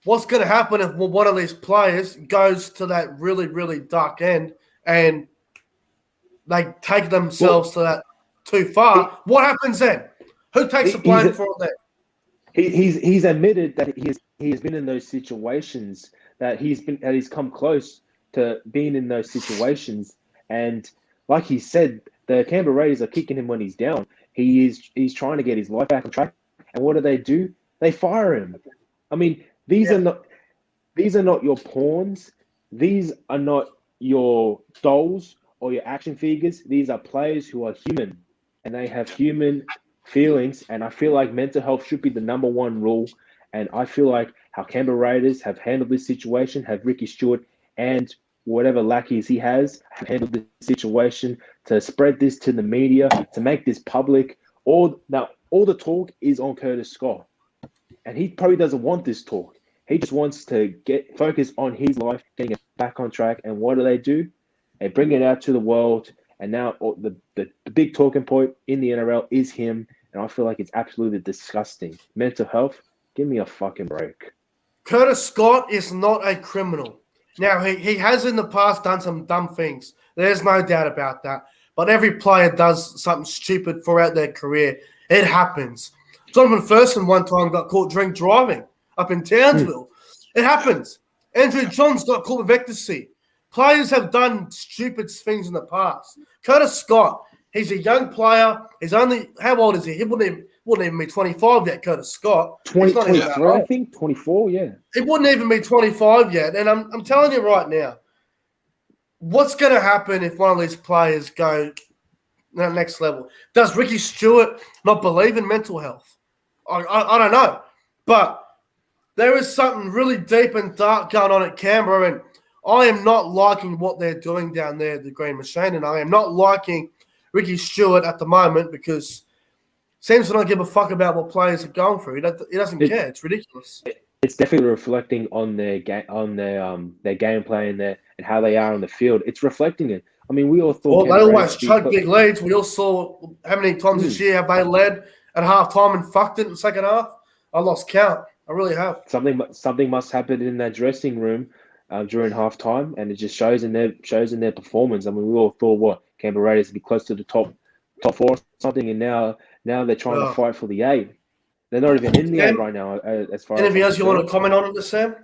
A: What's going to happen if one of these players goes to that really, really dark end and they take themselves to that too far? What happens then? Who takes the blame for it then?
C: He's admitted that he has been in those situations, that he's come close to being in those situations, and like he said, the Canberra Raiders are kicking him when he's down. He's trying to get his life back on track, and what do? They fire him. I mean, these are not your pawns. These are not your dolls or your action figures. These are players who are human, and they have human feelings. And I feel like mental health should be the number one rule. And I feel like how Canberra Raiders have handled this situation, have Ricky Stewart and whatever lackeys he has handled this situation to spread this to the media, to make this public. All the talk is on Curtis Scott. And he probably doesn't want this talk. He just wants to focus on his life, getting it back on track. And what do? They bring it out to the world. And now the big talking point in the NRL is him. And I feel like it's absolutely disgusting. Mental health, give me a fucking break.
A: Curtis Scott is not a criminal. Now, he has in the past done some dumb things. There's no doubt about that. But every player does something stupid throughout their career. It happens. Jonathan Thurston one time got caught drink driving up in Townsville. It happens. Andrew Johns got caught with ecstasy. Players have done stupid things in the past. Curtis Scott, he's a young player. He's only, how old is he? He wouldn't even be 25 yet, Curtis Scott.
C: 23, I think, 24, yeah.
A: He wouldn't even be 25 yet. And I'm telling you right now, what's going to happen if one of these players go to the next level? Does Ricky Stewart not believe in mental health? I don't know. But there is something really deep and dark going on at Canberra, and I am not liking what they're doing down there, the Green Machine, and I am not liking Ricky Stewart at the moment because he seems to not give a fuck about what players are going through. He doesn't care. It's ridiculous.
C: It's definitely reflecting on their gameplay and how they are on the field. It's reflecting it. I mean, we all thought.
A: Well, they always chug big leads. We all saw how many times this year have they led at halftime and fucked it in the second half. I lost count. I really have. Something
C: must happen in that dressing room during halftime, and it just shows in their performance. I mean, we all thought Canberra Raiders would be close to the top four or something, and now they're trying to fight for the 8. They're not even in the 8 right now. As far
A: anything
C: as
A: else you want to comment on this, Sam?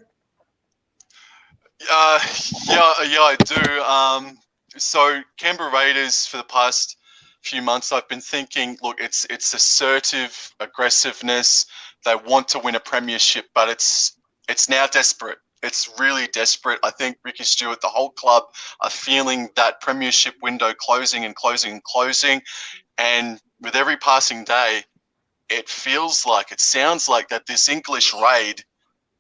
B: Yeah, I do. So Canberra Raiders for the past few months, I've been thinking, look, it's assertive aggressiveness. They want to win a premiership, but it's now desperate. It's really desperate. I think Ricky Stewart, the whole club, are feeling that premiership window closing and closing and closing. And with every passing day, it sounds like that this English raid,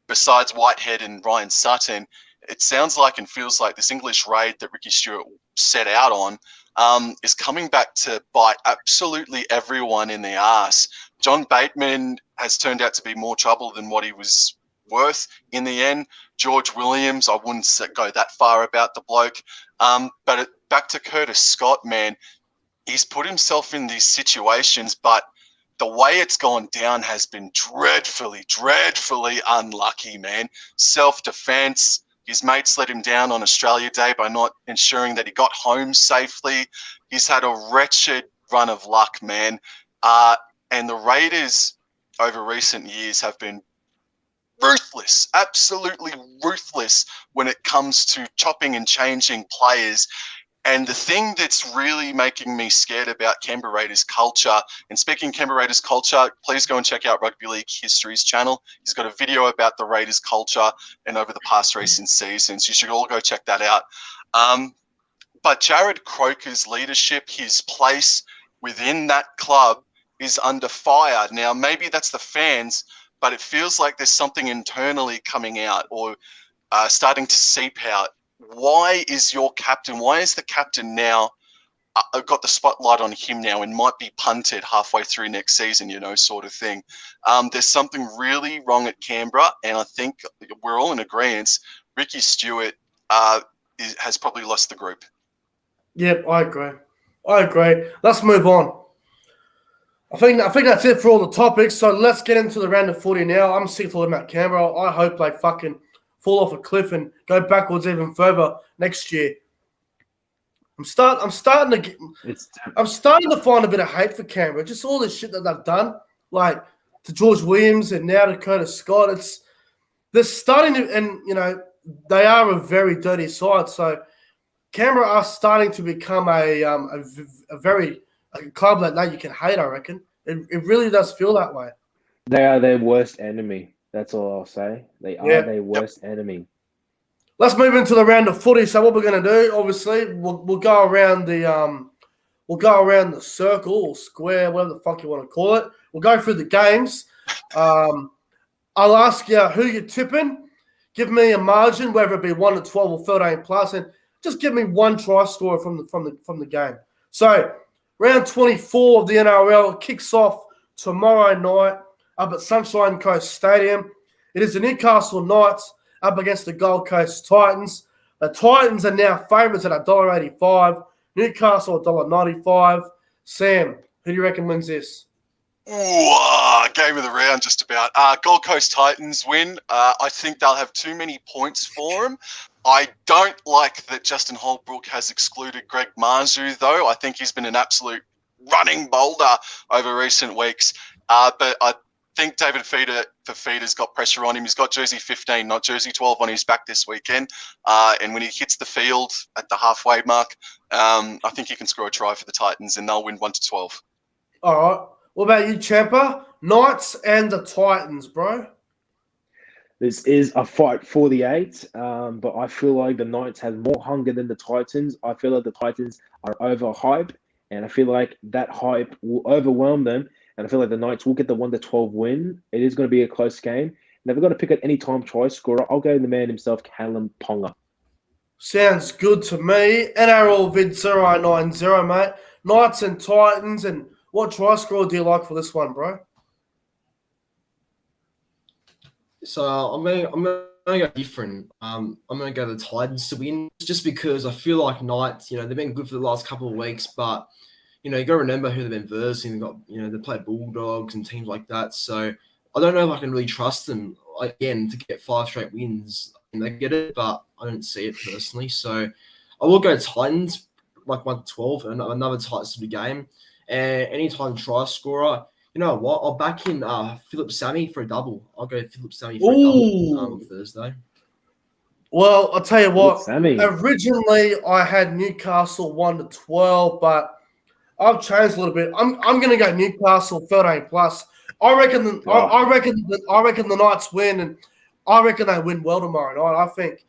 B: besides Whitehead and Ryan Sutton, it sounds like and feels like this English raid that Ricky Stewart set out on is coming back to bite absolutely everyone in the ass. John Bateman has turned out to be more trouble than what he was worth in the end. George Williams, I wouldn't go that far about the bloke. But back to Curtis Scott, man, he's put himself in these situations, but the way it's gone down has been dreadfully, dreadfully unlucky, man. Self-defense. His mates let him down on Australia Day by not ensuring that he got home safely. He's had a wretched run of luck, man. And the Raiders over recent years have been ruthless, absolutely ruthless when it comes to chopping and changing players. And the thing that's really making me scared about Canberra Raiders culture, and speaking Canberra Raiders culture, please go and check out Rugby League History's channel. He's got a video about the Raiders culture and over the past recent seasons. You should all go check that out. But Jared Croker's leadership, his place within that club is under fire. Now, maybe that's the fans, but it feels like there's something internally coming out or starting to seep out. Why is your captain, why is the captain now got the spotlight on him now and might be punted halfway through next season, sort of thing? There's something really wrong at Canberra, and I think we're all in agreement. Ricky Stewart has probably lost the group.
A: Yep, I agree. Let's move on. I think that's it for all the topics, so let's get into the round of 40 now. I'm sick of talking about Canberra. I hope they fucking fall off a cliff and go backwards even further next year. I'm starting to find a bit of hate for Canberra. Just all the shit that they've done, like to George Williams and now to Curtis Scott. They're starting to, and they are a very dirty side. So Canberra are starting to become a club that you can hate. I reckon it really does feel that way.
C: They are their worst enemy. That's all I'll say. They are their worst enemy.
A: Let's move into the round of footy. So what we're going to do, obviously, we'll go around the circle or square, whatever the fuck you want to call it. We'll go through the games. I'll ask you who you're tipping. Give me a margin, whether it be 1 to 12 or 13 plus, and just give me one try scorer from the game. So round 24 of the NRL kicks off tomorrow night up at Sunshine Coast Stadium. It is the Newcastle Knights up against the Gold Coast Titans. The Titans are now favourites at $1.85. Newcastle $1.95. Sam, who do you reckon wins this?
B: Game of the round, just about. Gold Coast Titans win. I think they'll have too many points for them. I don't like that Justin Holbrook has excluded Greg Marzu, though. I think he's been an absolute running boulder over recent weeks. But I think David Fifita's got pressure on him. He's got jersey 15, not jersey 12 on his back this weekend. And when he hits the field at the halfway mark, I think he can score a try for the Titans and they'll win 1 to 12.
A: All right. What about you, Champa? Knights and the Titans, bro.
C: This is a fight for the 8, but I feel like the Knights have more hunger than the Titans. I feel like the Titans are overhyped, and I feel like that hype will overwhelm them. And I feel like the Knights will get the 1 to 12 win. It is going to be a close game. And if they're going to pick at any time try scorer, I'll go the man himself, Callum Ponga.
A: Sounds good to me. NRL vid 090, mate. Knights and Titans, and what try scorer do you like for this one, bro?
D: So I'm gonna go different. I'm gonna go the Titans to win, just because I feel like Knights, they've been good for the last couple of weeks, but you got to remember who they've been versing. They've got, they play Bulldogs and teams like that. So I don't know if I can really trust them again to get 5 straight wins. And they get it, but I don't see it personally. So I will go Titans, like 1 to 12, and another Titans to the game. And anytime try scorer, you know what? I'll back in Philip Sammy for a double. I'll go Philip Sammy for a double on Thursday.
A: Well, I'll tell you what.
C: Sammy.
A: Originally, I had Newcastle 1 to 12, but I've changed a little bit. I'm going to go Newcastle 13 plus. I reckon the Knights win, and I reckon they win well tomorrow night. I think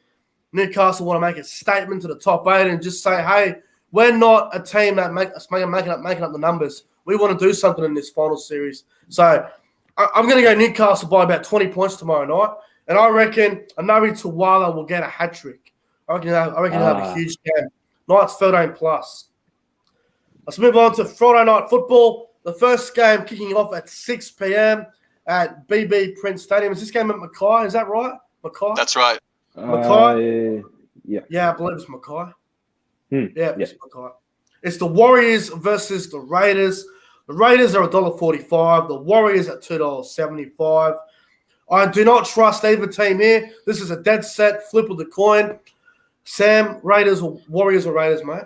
A: Newcastle want to make a statement to the top 8 and just say, hey, we're not a team that making up the numbers. We want to do something in this final series. So I'm going to go Newcastle by about 20 points tomorrow night. And I reckon Anari Tawala will get a hat-trick. I reckon he'll have a huge game. Knights 13 plus. Let's move on to Friday night football. The first game kicking off at 6 p.m. at BB Prince Stadium. Is this game at Mackay? Is that right? Mackay?
B: That's right.
A: Mackay? Yeah, I believe it's Mackay. It's Mackay. It's the Warriors versus the Raiders. The Raiders are $1.45. The Warriors at $2.75. I do not trust either team here. This is a dead set flip of the coin. Sam, Raiders or Warriors or Raiders, mate?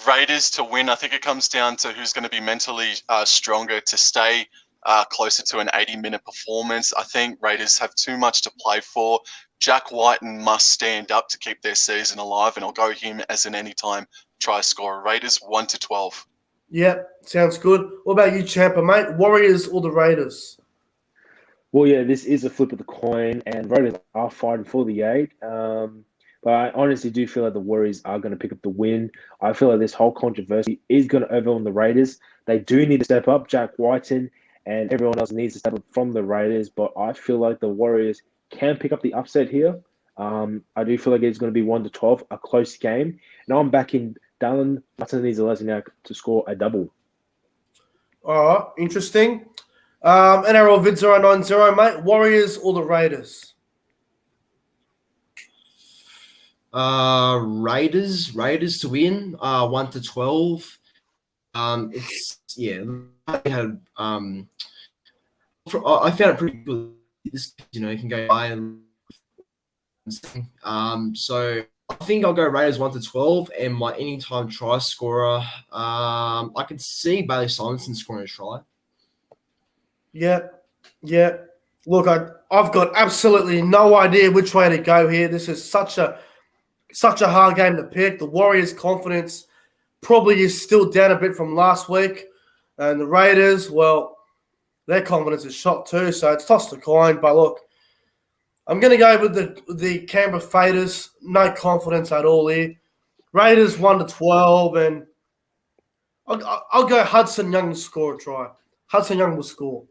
B: Raiders to win. I think it comes down to who's going to be mentally stronger to stay closer to an 80-minute performance. I think Raiders have too much to play for. Jack Whiten must stand up to keep their season alive, and I'll go him as an anytime try scorer. Raiders 1-12.
A: Yeah, sounds good. What about you, Champa, mate? Warriors or the Raiders?
C: Well, yeah, this is a flip of the coin, and Raiders are fighting for the 8. But I honestly do feel like the Warriors are going to pick up the win. I feel like this whole controversy is going to overwhelm the Raiders. They do need to step up. Jack Whiten and everyone else needs to step up from the Raiders. But I feel like the Warriors can pick up the upset here. I do feel like it's going to be 1-12, a close game. And I'm backing Dallin Martinez-Alesi now to score a double.
A: All right, interesting. NRL Vids 090, mate. Warriors or the Raiders?
D: Raiders to win. 1-12. I had I found it pretty good. This, you can go high and so I think I'll go Raiders 1-12, and my anytime try scorer. I can see Bailey Simonson scoring a try.
A: Yeah. Look, I've got absolutely no idea which way to go here. This is such a hard game to pick. The Warriors' confidence probably is still down a bit from last week, and the Raiders, well, their confidence is shot too. So it's tossed a coin. But look, I'm going to go with the Canberra Faders. No confidence at all here. Raiders 1-12, and I'll go Hudson Young to score a try. Hudson Young will score.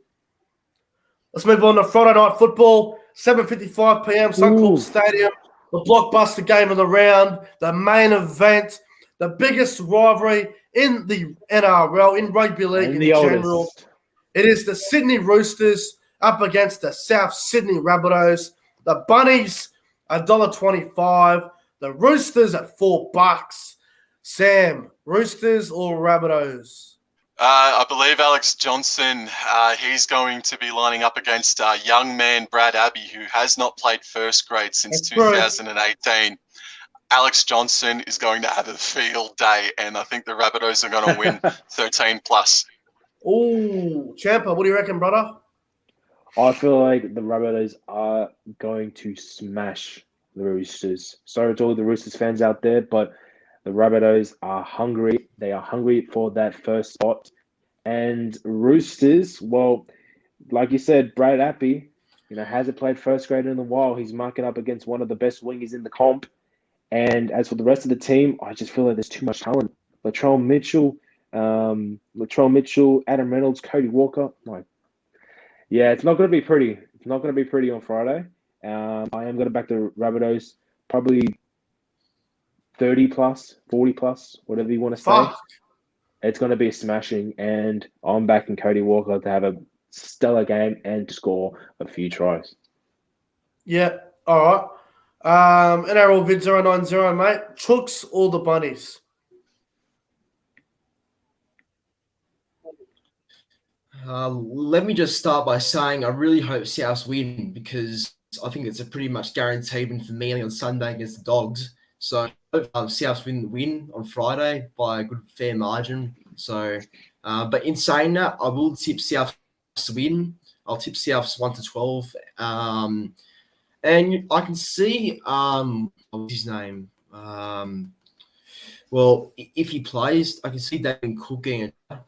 A: Let's move on to Friday night football, 7:55 p.m. Suncorp Stadium. The blockbuster game of the round, the main event, the biggest rivalry in the NRL, in rugby league in general.
C: Oldest.
A: It is the Sydney Roosters up against the South Sydney Rabbitohs. The Bunnies, $1.25. The Roosters at $4. Sam, Roosters or Rabbitohs?
B: I believe Alex Johnson, he's going to be lining up against young man Brad Abbey, who has not played first grade since 2018. Alex Johnson is going to have a field day, and I think the Rabbitohs are going to win 13+.
A: Ooh, Champa, what do you reckon, brother?
C: I feel like the Rabbitohs are going to smash the Roosters. Sorry to all the Roosters fans out there, but the Rabbitohs are hungry. They are hungry for that first spot. And Roosters, well, like you said, Brad Appy, hasn't played first grade in a while. He's marking up against one of the best wingers in the comp. And as for the rest of the team, I just feel like there's too much talent. Latrell Mitchell, Adam Reynolds, Cody Walker. Yeah, it's not going to be pretty. It's not going to be pretty on Friday. I am going to back the Rabbitohs probably 30+, 40+, whatever you want to say.
A: Fuck.
C: It's going to be a smashing, and I'm backing Cody Walker to have a stellar game and to score a few tries.
A: Yeah, all right. NRL Vid 090, mate. Chooks or the Bunnies?
D: Let me just start by saying I really hope Souths win, because I think it's a pretty much guaranteed win for me on Sunday against the Dogs. So Souths win on Friday by a good fair margin. So, but in saying that, I will tip Souths to win. I'll tip Souths 1-12. And I can see what's his name? Well, if he plays, I can see Damien Cook getting a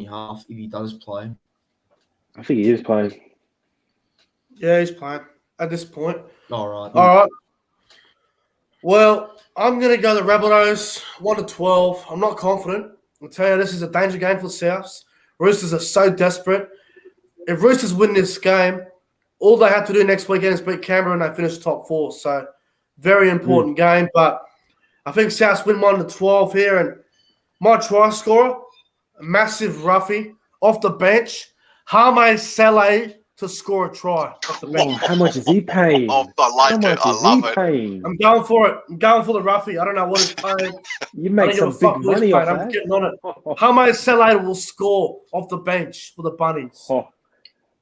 D: half if he does play.
C: I think he is playing.
A: Yeah, he's playing at this point.
D: All right.
A: All right. Well, I'm going to go the Rabbitohs 1-12. I'm not confident. I'll tell you, this is a danger game for Souths. Roosters are so desperate. If Roosters win this game, all they have to do next weekend is beat Canberra and they finish top 4. So, very important game. But I think Souths win 1-12 here. And my try scorer, a massive roughie, off the bench, Hame Saleh to score a try off the bench.
C: How much is he paying?
B: Oh, I like it. I love it.
C: Paying?
A: I'm going for it. I'm going for the roughie. I don't know what he's paying.
C: You make some big money off that.
A: I'm getting on it. Hame Saleh will score off the bench for the Bunnies.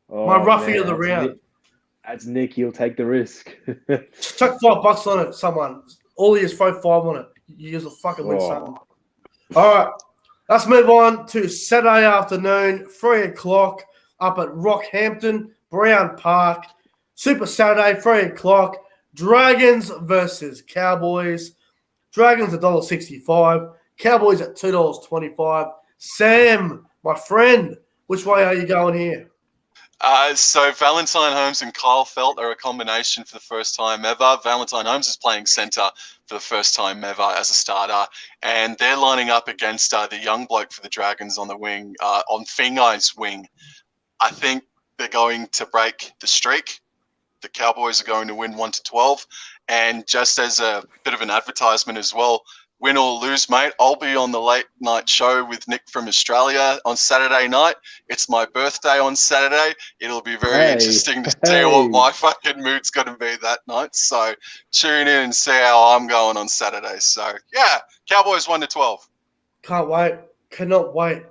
A: My roughie of the round.
C: That's Nick. He'll take the risk.
A: Chuck $5 on it, someone. All he is throw 5 on it. You guys will fucking win something. All right. Let's move on to Saturday afternoon, 3 o'clock. up at Rockhampton, Brown Park. Super Saturday, 3 o'clock. Dragons versus Cowboys. Dragons $1.65. Cowboys at $2.25. Sam, my friend, which way are you going here?
B: So Valentine Holmes and Kyle Felt are a combination for the first time ever. Valentine Holmes is playing centre for the first time ever as a starter, and they're lining up against the young bloke for the Dragons on the wing, on Fingai's wing. I think they're going to break the streak. The Cowboys are going to win 1-12, and just as a bit of an advertisement as well, win or lose, mate, I'll be on the late night show with Nick from Australia on Saturday night. It's my birthday on Saturday. It'll be very interesting to see what my fucking mood's going to be that night. So tune in and see how I'm going on Saturday. So, yeah, Cowboys 1-12.
A: Can't wait. Cannot wait.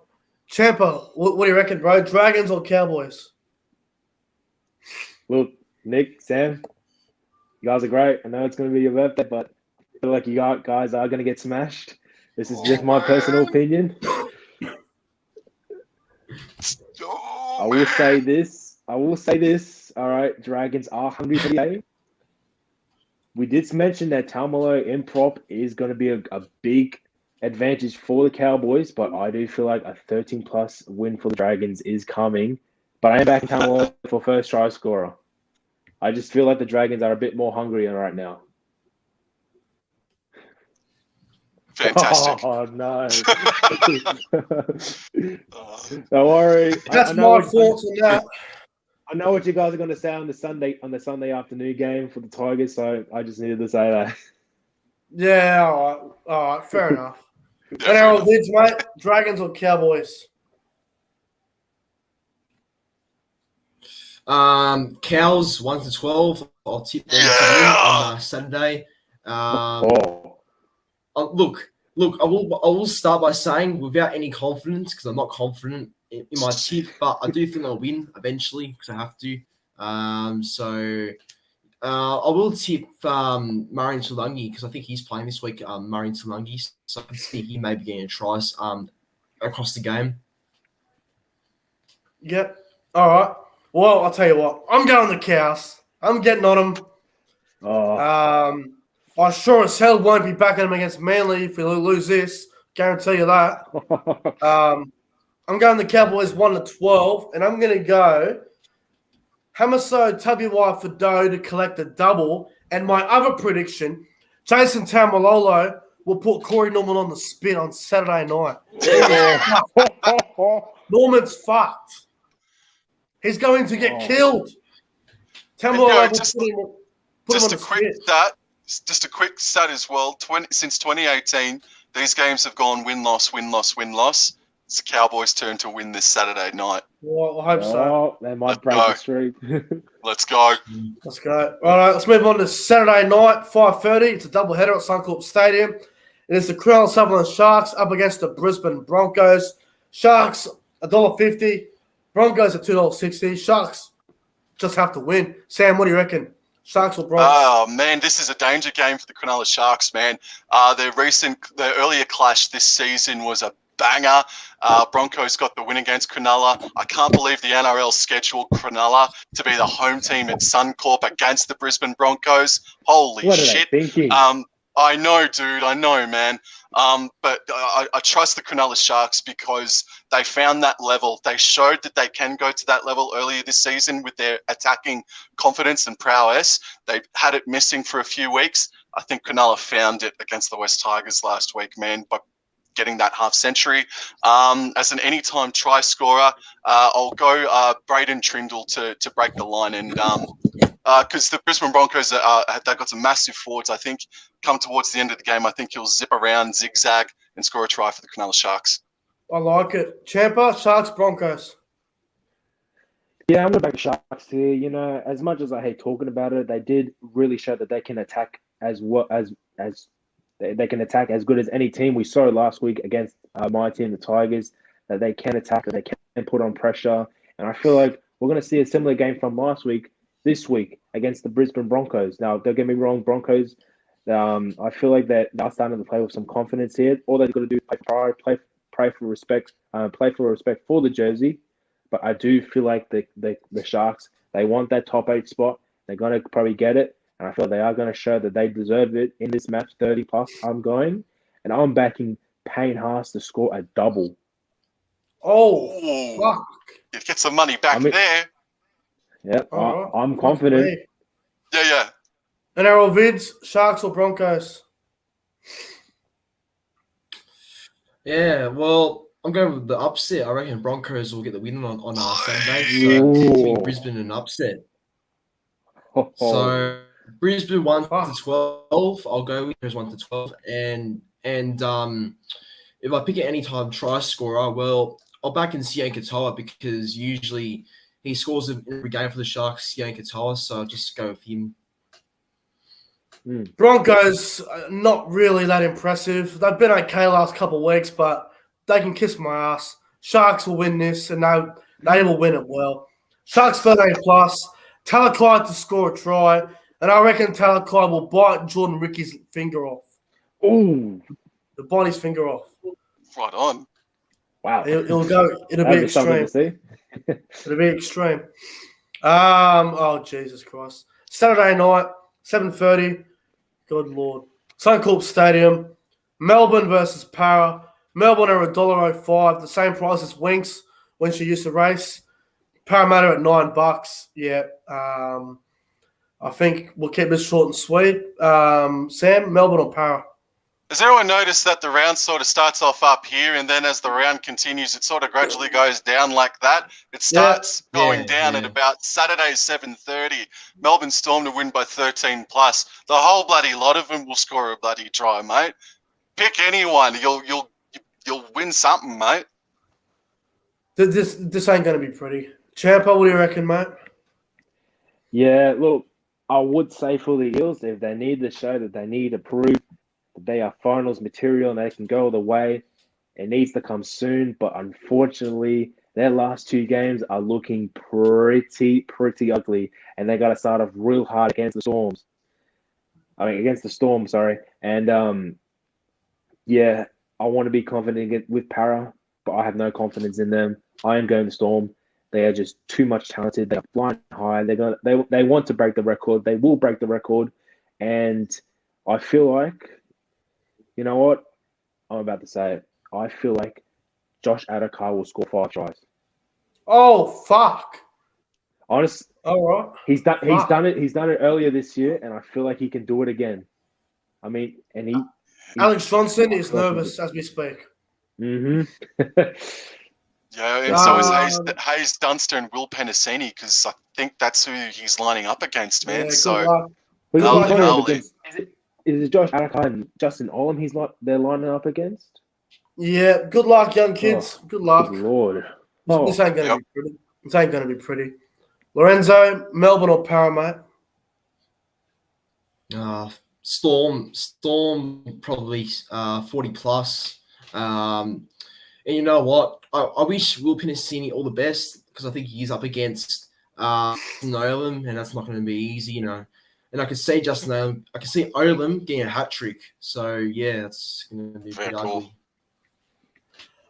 A: Champa, what do you reckon, bro? Dragons or Cowboys?
C: Look, Nick, Sam, you guys are great. I know it's going to be your birthday, but I feel like you guys are going to get smashed. This is just my personal opinion. I will say this. All right, Dragons are hungry for the game. We did mention that Taumalolo in prop is going to be a big advantage for the Cowboys, but I do feel like a 13-plus win for the Dragons is coming. But I am backing Taumalolo for first try scorer. I just feel like the Dragons are a bit more hungry right now.
B: Fantastic.
C: Oh, no. Don't worry.
A: That's my thoughts on that.
C: I know what you guys are going to say on the Sunday afternoon game for the Tigers, so I just needed to say that.
A: Yeah, all right, fair enough. And our lids, mate, Dragons or Cowboys?
D: Cows 1-12. I'll tip them to win on Saturday. Look. I will start by saying without any confidence, because I'm not confident in my tip, but I do think I'll win eventually because I have to. I will tip Murray Tulungi because I think he's playing this week. Murray Tulungi, so I can see he may be getting tries across the game.
A: Yep. All right. Well, I'll tell you what. I'm going the Cows. I'm getting on them. I sure as hell won't be backing them against Manly if we lose this. Guarantee you that. I'm going the Cowboys 1-12, and I'm going to go Hamaso Tabuai for Doe to collect a double. And my other prediction, Jason Taumalolo will put Corey Norman on the spin on Saturday night. Norman's fucked. He's going to get killed. Taumalolo will put him on the spin.
B: Just a quick stat as well. Since 2018, these games have gone win-loss, win-loss, win-loss. It's the Cowboys' turn to win this Saturday night.
A: Well, I hope so.
C: They might break the streak.
B: Let's go.
A: Let's go. All right, let's move on to Saturday night, 5:30. It's a doubleheader at Suncorp Stadium. It is the Cronulla Sharks up against the Brisbane Broncos. Sharks, $1.50. Broncos at $2.60. Sharks just have to win. Sam, what do you reckon? Sharks or Broncos?
B: Oh, man, this is a danger game for the Cronulla Sharks, man. Their earlier clash this season was a banger. Broncos got the win against Cronulla. I can't believe the NRL scheduled Cronulla to be the home team at Suncorp against the Brisbane Broncos. Holy shit. I know, dude. I know, man. But I trust the Cronulla Sharks because they found that level. They showed that they can go to that level earlier this season with their attacking confidence and prowess. They had it missing for a few weeks. I think Cronulla found it against the West Tigers last week, man, by getting that half century. As an anytime try scorer, I'll go Braden Trindle to break the line and because the Brisbane Broncos they've got some massive forwards. I think come towards the end of the game, I think he'll zip around, zigzag, and score a try for the Cronulla Sharks.
A: I like it. Champa, Sharks, Broncos.
C: Yeah, I'm going to back the Sharks here. You know, as much as I hate talking about it, they did really show that they can attack as well as they can attack as good as any team. We saw last week against my team, the Tigers, that they can attack, that they can put on pressure. And I feel like we're going to see a similar game from last week, this week, against the Brisbane Broncos. Now, don't get me wrong, Broncos, I feel like they're starting to play with some confidence here. All they've got to do is play for respect for the jersey. but I do feel like the Sharks, they want that top 8 spot. They're going to probably get it. And I feel they are going to show that they deserve it in this match, 30 plus. I'm going. And I'm backing Payne Haas to score a double.
A: Oh, fuck.
B: You get some money back there.
C: Yep,
A: Right.
C: I'm confident.
A: Me.
B: Yeah.
A: And our vids, Sharks or Broncos?
D: Yeah, well, I'm going with the upset. I reckon Broncos will get the win on Saturday. So tipping Brisbane an upset. So Brisbane 1-12. I'll go with Brisbane 1-12. And if I pick an anytime try scorer, well, I'll back in Sian Katoa because usually he scores every game for the Sharks, Sian Katoa. So I'll just go with him.
A: Broncos, not really that impressive. They've been okay last couple of weeks, but they can kiss my ass. Sharks will win this, and they will win it well. Sharks 13 plus. Talakai to score a try, and I reckon Talakai will bite Jordan Ricky's finger off.
C: Ooh.
A: He'll bite his finger off.
B: Right on.
C: Wow.
A: It'll be extreme. It'll be extreme. Oh, Jesus Christ. Saturday night, 7:30. Good Lord. Suncorp Stadium. Melbourne versus Para. Melbourne are $1.05, the same price as Winks when she used to race. Parramatta at $9. Yeah. I think we'll keep this short and sweet. Sam, Melbourne or Para?
B: Has everyone noticed that the round sort of starts off up here, and then as the round continues, it sort of gradually goes down like that? It starts going down at about Saturday 7:30. Melbourne Storm to win by 13 plus. The whole bloody lot of them will score a bloody try, mate. Pick anyone, you'll win something, mate.
A: This ain't going to be pretty. Champa, what do you reckon, mate?
C: Yeah, look, I would say for the Eels, if they need to show that they need to prove that they are finals material and they can go all the way, it needs to come soon. But unfortunately, their last 2 games are looking pretty ugly, and they got to start off real hard against the Storm. Sorry. And yeah, I want to be confident with Para, but I have no confidence in them. I am going to Storm. They are just too much talented. They're flying high. They want to break the record. They will break the record. And I feel like, you know what? I'm about to say it. I feel like Josh Adokar will score 5 tries.
A: Oh, fuck.
C: Honest.
A: All right.
C: He's done it. He's done it earlier this year, and I feel like he can do it again. I mean, and he
A: Alex Johnson is nervous as we speak.
C: Mm-hmm.
B: Yeah, and so is Hayes Dunster and Will Penasini, because I think that's who he's lining up against, man.
C: Is it Josh Adokar and Justin Olam they're lining up against?
A: Yeah, good luck, young kids. Good luck.
C: Good Lord.
A: This ain't going to be pretty. This ain't going to be pretty. Lorenzo, Melbourne or Para, mate?
D: Storm probably 40 plus. And you know what? I wish Will Penasini all the best because I think he's up against Nolan, and that's not going to be easy, you know. And I can see Olam getting a hat trick. So yeah, it's going to be pretty ugly.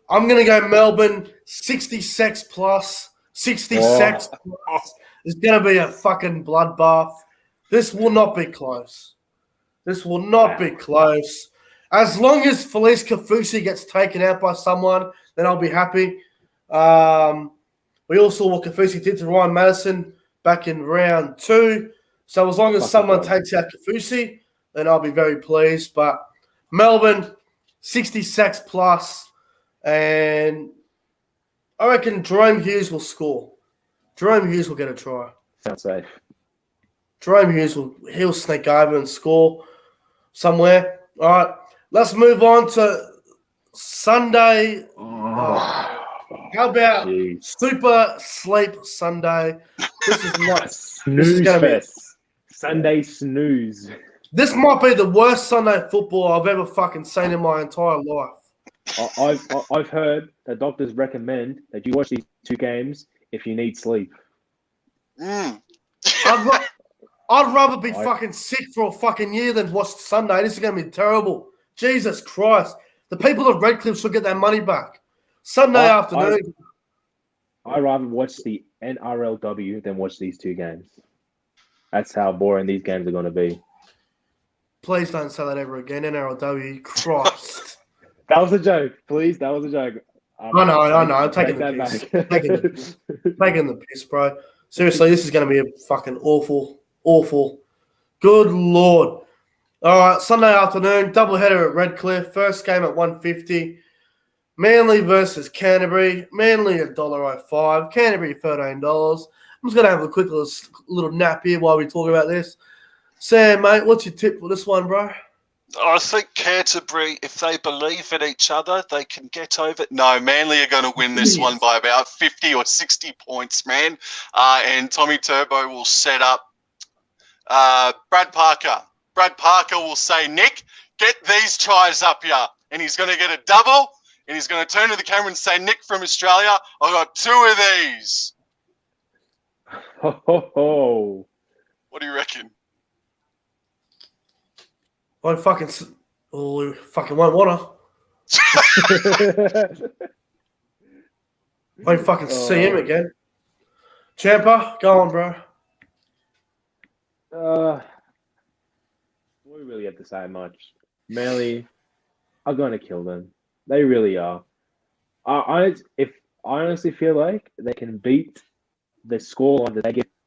A: I'm going to go Melbourne 60 sex plus. 60 sex plus. It's going to be a fucking bloodbath. This will not be close. This will not be close. As long as Felice Kafusi gets taken out by someone, then I'll be happy. We all saw what Kafusi did to Ryan Madison back in round 2. So as long as someone takes out Kafusi, then I'll be very pleased. But Melbourne, 60 sacks plus, and I reckon Jerome Hughes will score. Jerome Hughes will get a try.
C: Sounds safe.
A: Jerome Hughes he'll sneak over and score somewhere. All right, let's move on to Sunday. How about Super Sleep Sunday? This is nuts.
C: Snooze fest. Sunday snooze.
A: This might be the worst Sunday football I've ever fucking seen in my entire life.
C: I've heard that doctors recommend that you watch these 2 games if you need sleep.
A: I'd rather be fucking sick for a fucking year than watch Sunday. This is going to be terrible. Jesus Christ. The people of Redcliffe should get their money back. Sunday afternoon.
C: I'd rather watch the NRLW than watch these two games. That's how boring these games are going to be.
A: Please don't say that ever again. NRLW, Christ.
C: That was a joke. Please, that was a joke.
A: I know. I'm taking the piss. Taking the piss, bro. Seriously, this is going to be a fucking awful. Good Lord. All right, Sunday afternoon, doubleheader at Redcliffe. First game at 1:50. Manly versus Canterbury. Manly $1.05. Canterbury $13. I'm just going to have a quick little nap here while we talk about this. Sam, mate, what's your tip for this one, bro?
B: I think Canterbury, if they believe in each other, they can get over. No, Manly are going to win this one by about 50 or 60 points, man. And Tommy Turbo will set up Brad Parker. Brad Parker will say, Nick, get these tries up here. And he's going to get a double. And he's going to turn to the camera and say, Nick from Australia, I got 2 of these.
C: Ho.
B: What do you reckon?
A: I fucking won't wanna. I fucking see him again. Champa, go on, bro.
C: We really have to say much. Manly are going to kill them. They really are. I honestly feel like they can beat the scoreline that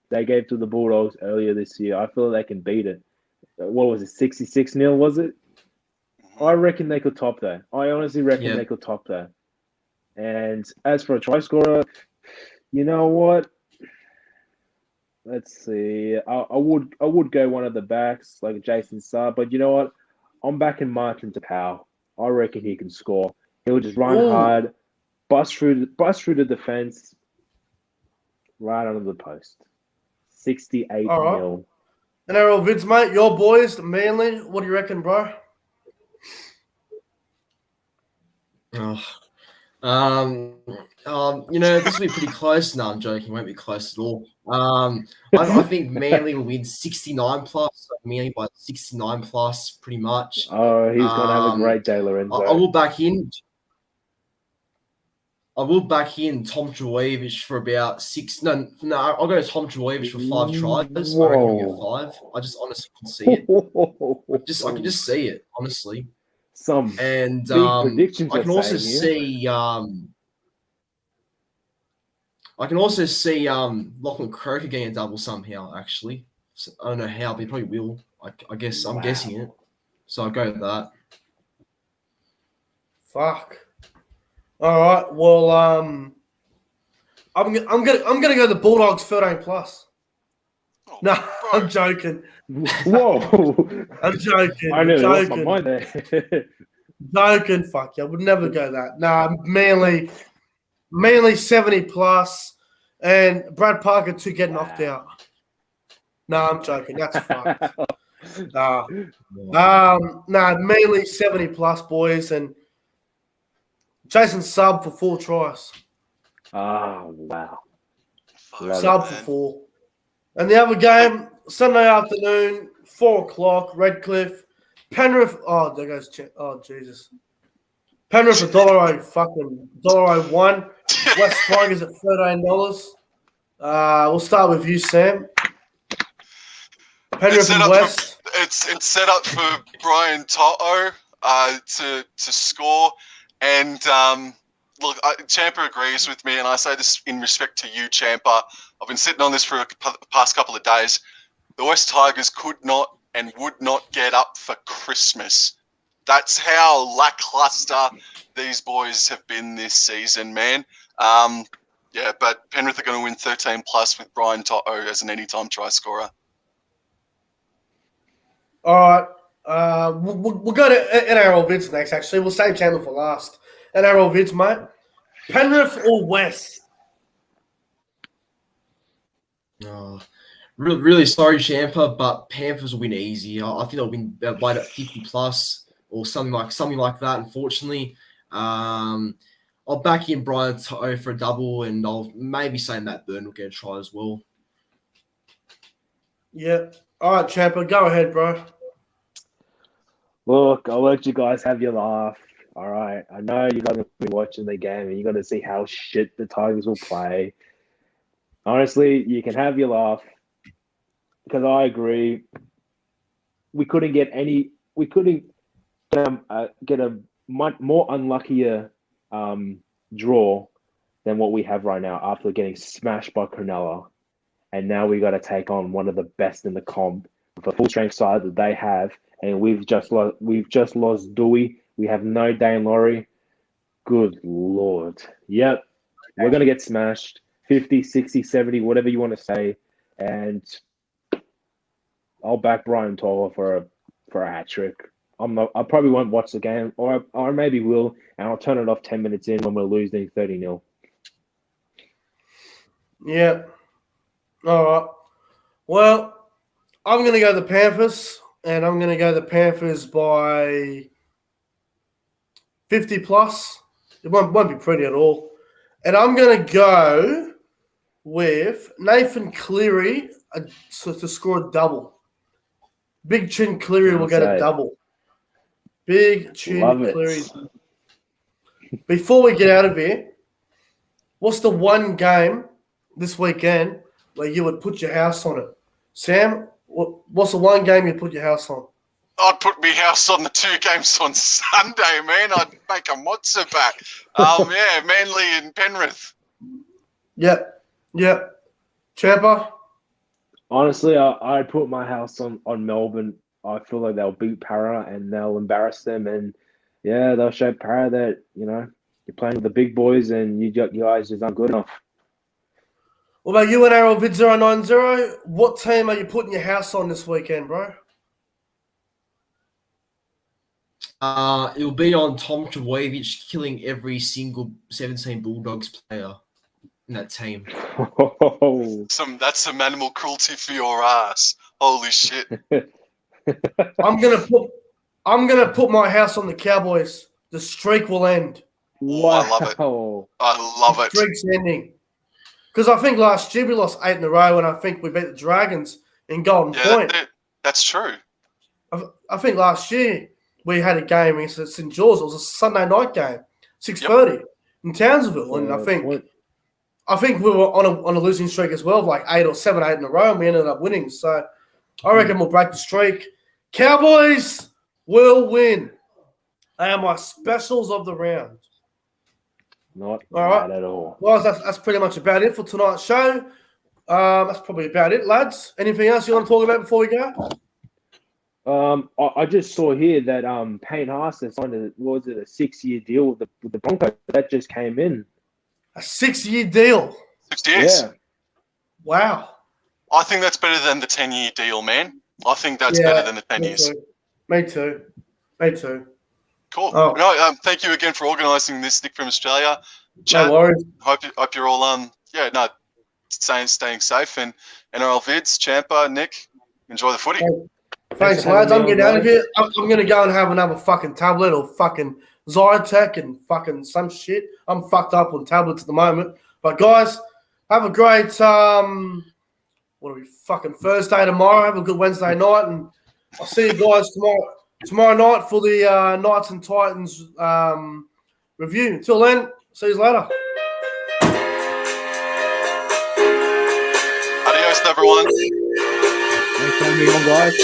C: they gave to the Bulldogs earlier this year. I feel like they can beat it. What was it, 66-0, was it? I reckon they could top that. I honestly reckon they could top that. And as for a try scorer, you know what? Let's see. I would go one of the backs, like Jason Saab, but you know what? I'm backing Martin to power. I reckon he can score. He'll just run hard, bust through the defense, right under the post. 68-0.
A: NRL Vids, mate, your boys, Manly, what do you reckon, bro?
D: This will be pretty close. No, I'm joking. It won't be close at all. I think Manly will win 69 plus. So Manly by 69 plus, pretty much.
C: Oh, he's going to have a great day, Lorenzo.
D: I will back in. Tom Trbojevic for about 6. No, I'll go Tom Trbojevic for 5 tries.
C: Whoa.
D: I reckon he'll get 5. I just honestly can see it. I can just see it, honestly.
C: Some
D: and
C: big predictions.
D: I can also see Lachlan Croker getting a double somehow. Actually, so, I don't know how, but he probably will. I guess I'm guessing it. So I'll go with that.
A: Fuck. All right. Well, I'm gonna go the Bulldogs 13 plus.
B: Oh,
A: No,
B: bro.
A: I'm joking.
C: Whoa!
A: I'm joking.
C: I nearly lost my mind there.
A: Joking. Fuck you. I would never go that. Nah, Manly 70 plus, and Brad Parker to get knocked out. No, I'm joking. That's fucked. Manly 70 plus, boys, and Jason Sub for 4 tries.
C: Oh, wow.
A: Sub for 4. And the other game, Sunday afternoon, 4 o'clock, Redcliffe. Penrith, there goes, Jesus. Penrith $1.01. West Tigers at $13. We'll start with you, Sam. Penrith and West.
B: It's set up for Brian Toto to score. And look, Champa agrees with me, and I say this in respect to you, Champa. I've been sitting on this for the past couple of days. The West Tigers could not and would not get up for Christmas. That's how lackluster these boys have been this season, man. But Penrith are going to win 13 plus with Brian Toto as an anytime try scorer.
A: All right. We'll go to NRL Vids next, actually. We'll save Champa for last. NRL Vids, mate. Penrith or West?
D: Oh, really sorry, Champa, but Panthers will win easy. I think they'll win by that 50 plus or something like that. Unfortunately, I'll back in Brian Toto for a double, and I'll maybe say Matt Byrne will get a try as well.
A: Yeah. All right, Champa, go ahead, bro.
C: Look, I'll let you guys have your laugh. All right. I know you guys will be watching the game and you're going to see how shit the Tigers will play. Honestly, you can have your laugh because I agree. We couldn't get a much more unluckier draw than what we have right now after getting smashed by Cronulla. And now we got to take on one of the best in the comp with a full strength side that they have. And we've just lost Dewey. We have no Dane Laurie. Good Lord. Yep. We're going to get smashed. 50, 60, 70, whatever you want to say. And I'll back Brian Toller for a hat trick. I probably won't watch the game, or maybe will, and I'll turn it off 10 minutes in when we're losing 30-0.
A: Yeah. All right. Well, I'm going to go the Panthers, and I'm going to go the Panthers by 50 plus. It won't be pretty at all. And I'm going to go with Nathan Cleary to score a double. Big Chin Cleary will get a double. Big Chin Cleary. Before we get out of here, what's the one game this weekend where you would put your house on it? Sam, what's the one game you'd put your house on?
B: I'd put my house on the 2 games on Sunday, man. I'd make a mozza back. Yeah, Manly and Penrith.
A: Yep. Champa?
C: Honestly, I'd put my house on Melbourne. I feel like they'll beat Para and they'll embarrass them. And, yeah, they'll show Para that, you're playing with the big boys and you guys just aren't good enough.
A: What about you and Arrow Vid 090? What team are you putting your house on this weekend, bro?
D: It'll be on Tom Trbojevic killing every single 17 Bulldogs player in that team.
B: That's some animal cruelty for your ass. Holy shit.
A: I'm gonna put my house on the Cowboys. The streak will end.
C: Wow.
B: I love it.
A: The streak's ending. Because I think last year we lost 8 in a row, and I think we beat the Dragons in Golden Point.
B: That's true.
A: I think last year we had a game against St. George. It was a Sunday night game, 6:30 in Townsville, and I think we were on a losing streak as well, like 8 in a row, and we ended up winning. So I reckon we'll break the streak. Cowboys will win. They are my specials of the round.
C: Not bad at all.
A: Well, that's pretty much about it for tonight's show. That's probably about it, lads. Anything else you want to talk about before we go?
C: I just saw here that Payne Haas has signed a 6-year deal with the Broncos. That just came in.
A: A 6-year deal.
B: 6 years?
C: Yeah.
A: Wow.
B: I think that's better than the 10-year deal, man. I think that's better than the 10 years.
A: Me too.
B: Cool.
A: Oh.
B: Thank you again for organising this, Nick from Australia.
A: No worries.
B: Hope you're all staying safe, and NRL Vids, Champa, Nick, enjoy the footy.
A: Thanks, lads. I'm getting out of here. I'm going to go and have another fucking tablet or fucking Zytec and fucking some shit. I'm fucked up on tablets at the moment. But, guys, have a great, Thursday tomorrow. Have a good Wednesday night. And I'll see you guys tomorrow night for the Knights and Titans review. Until then, see you later.
B: Adios, everyone.
C: Thanks for having me on, guys.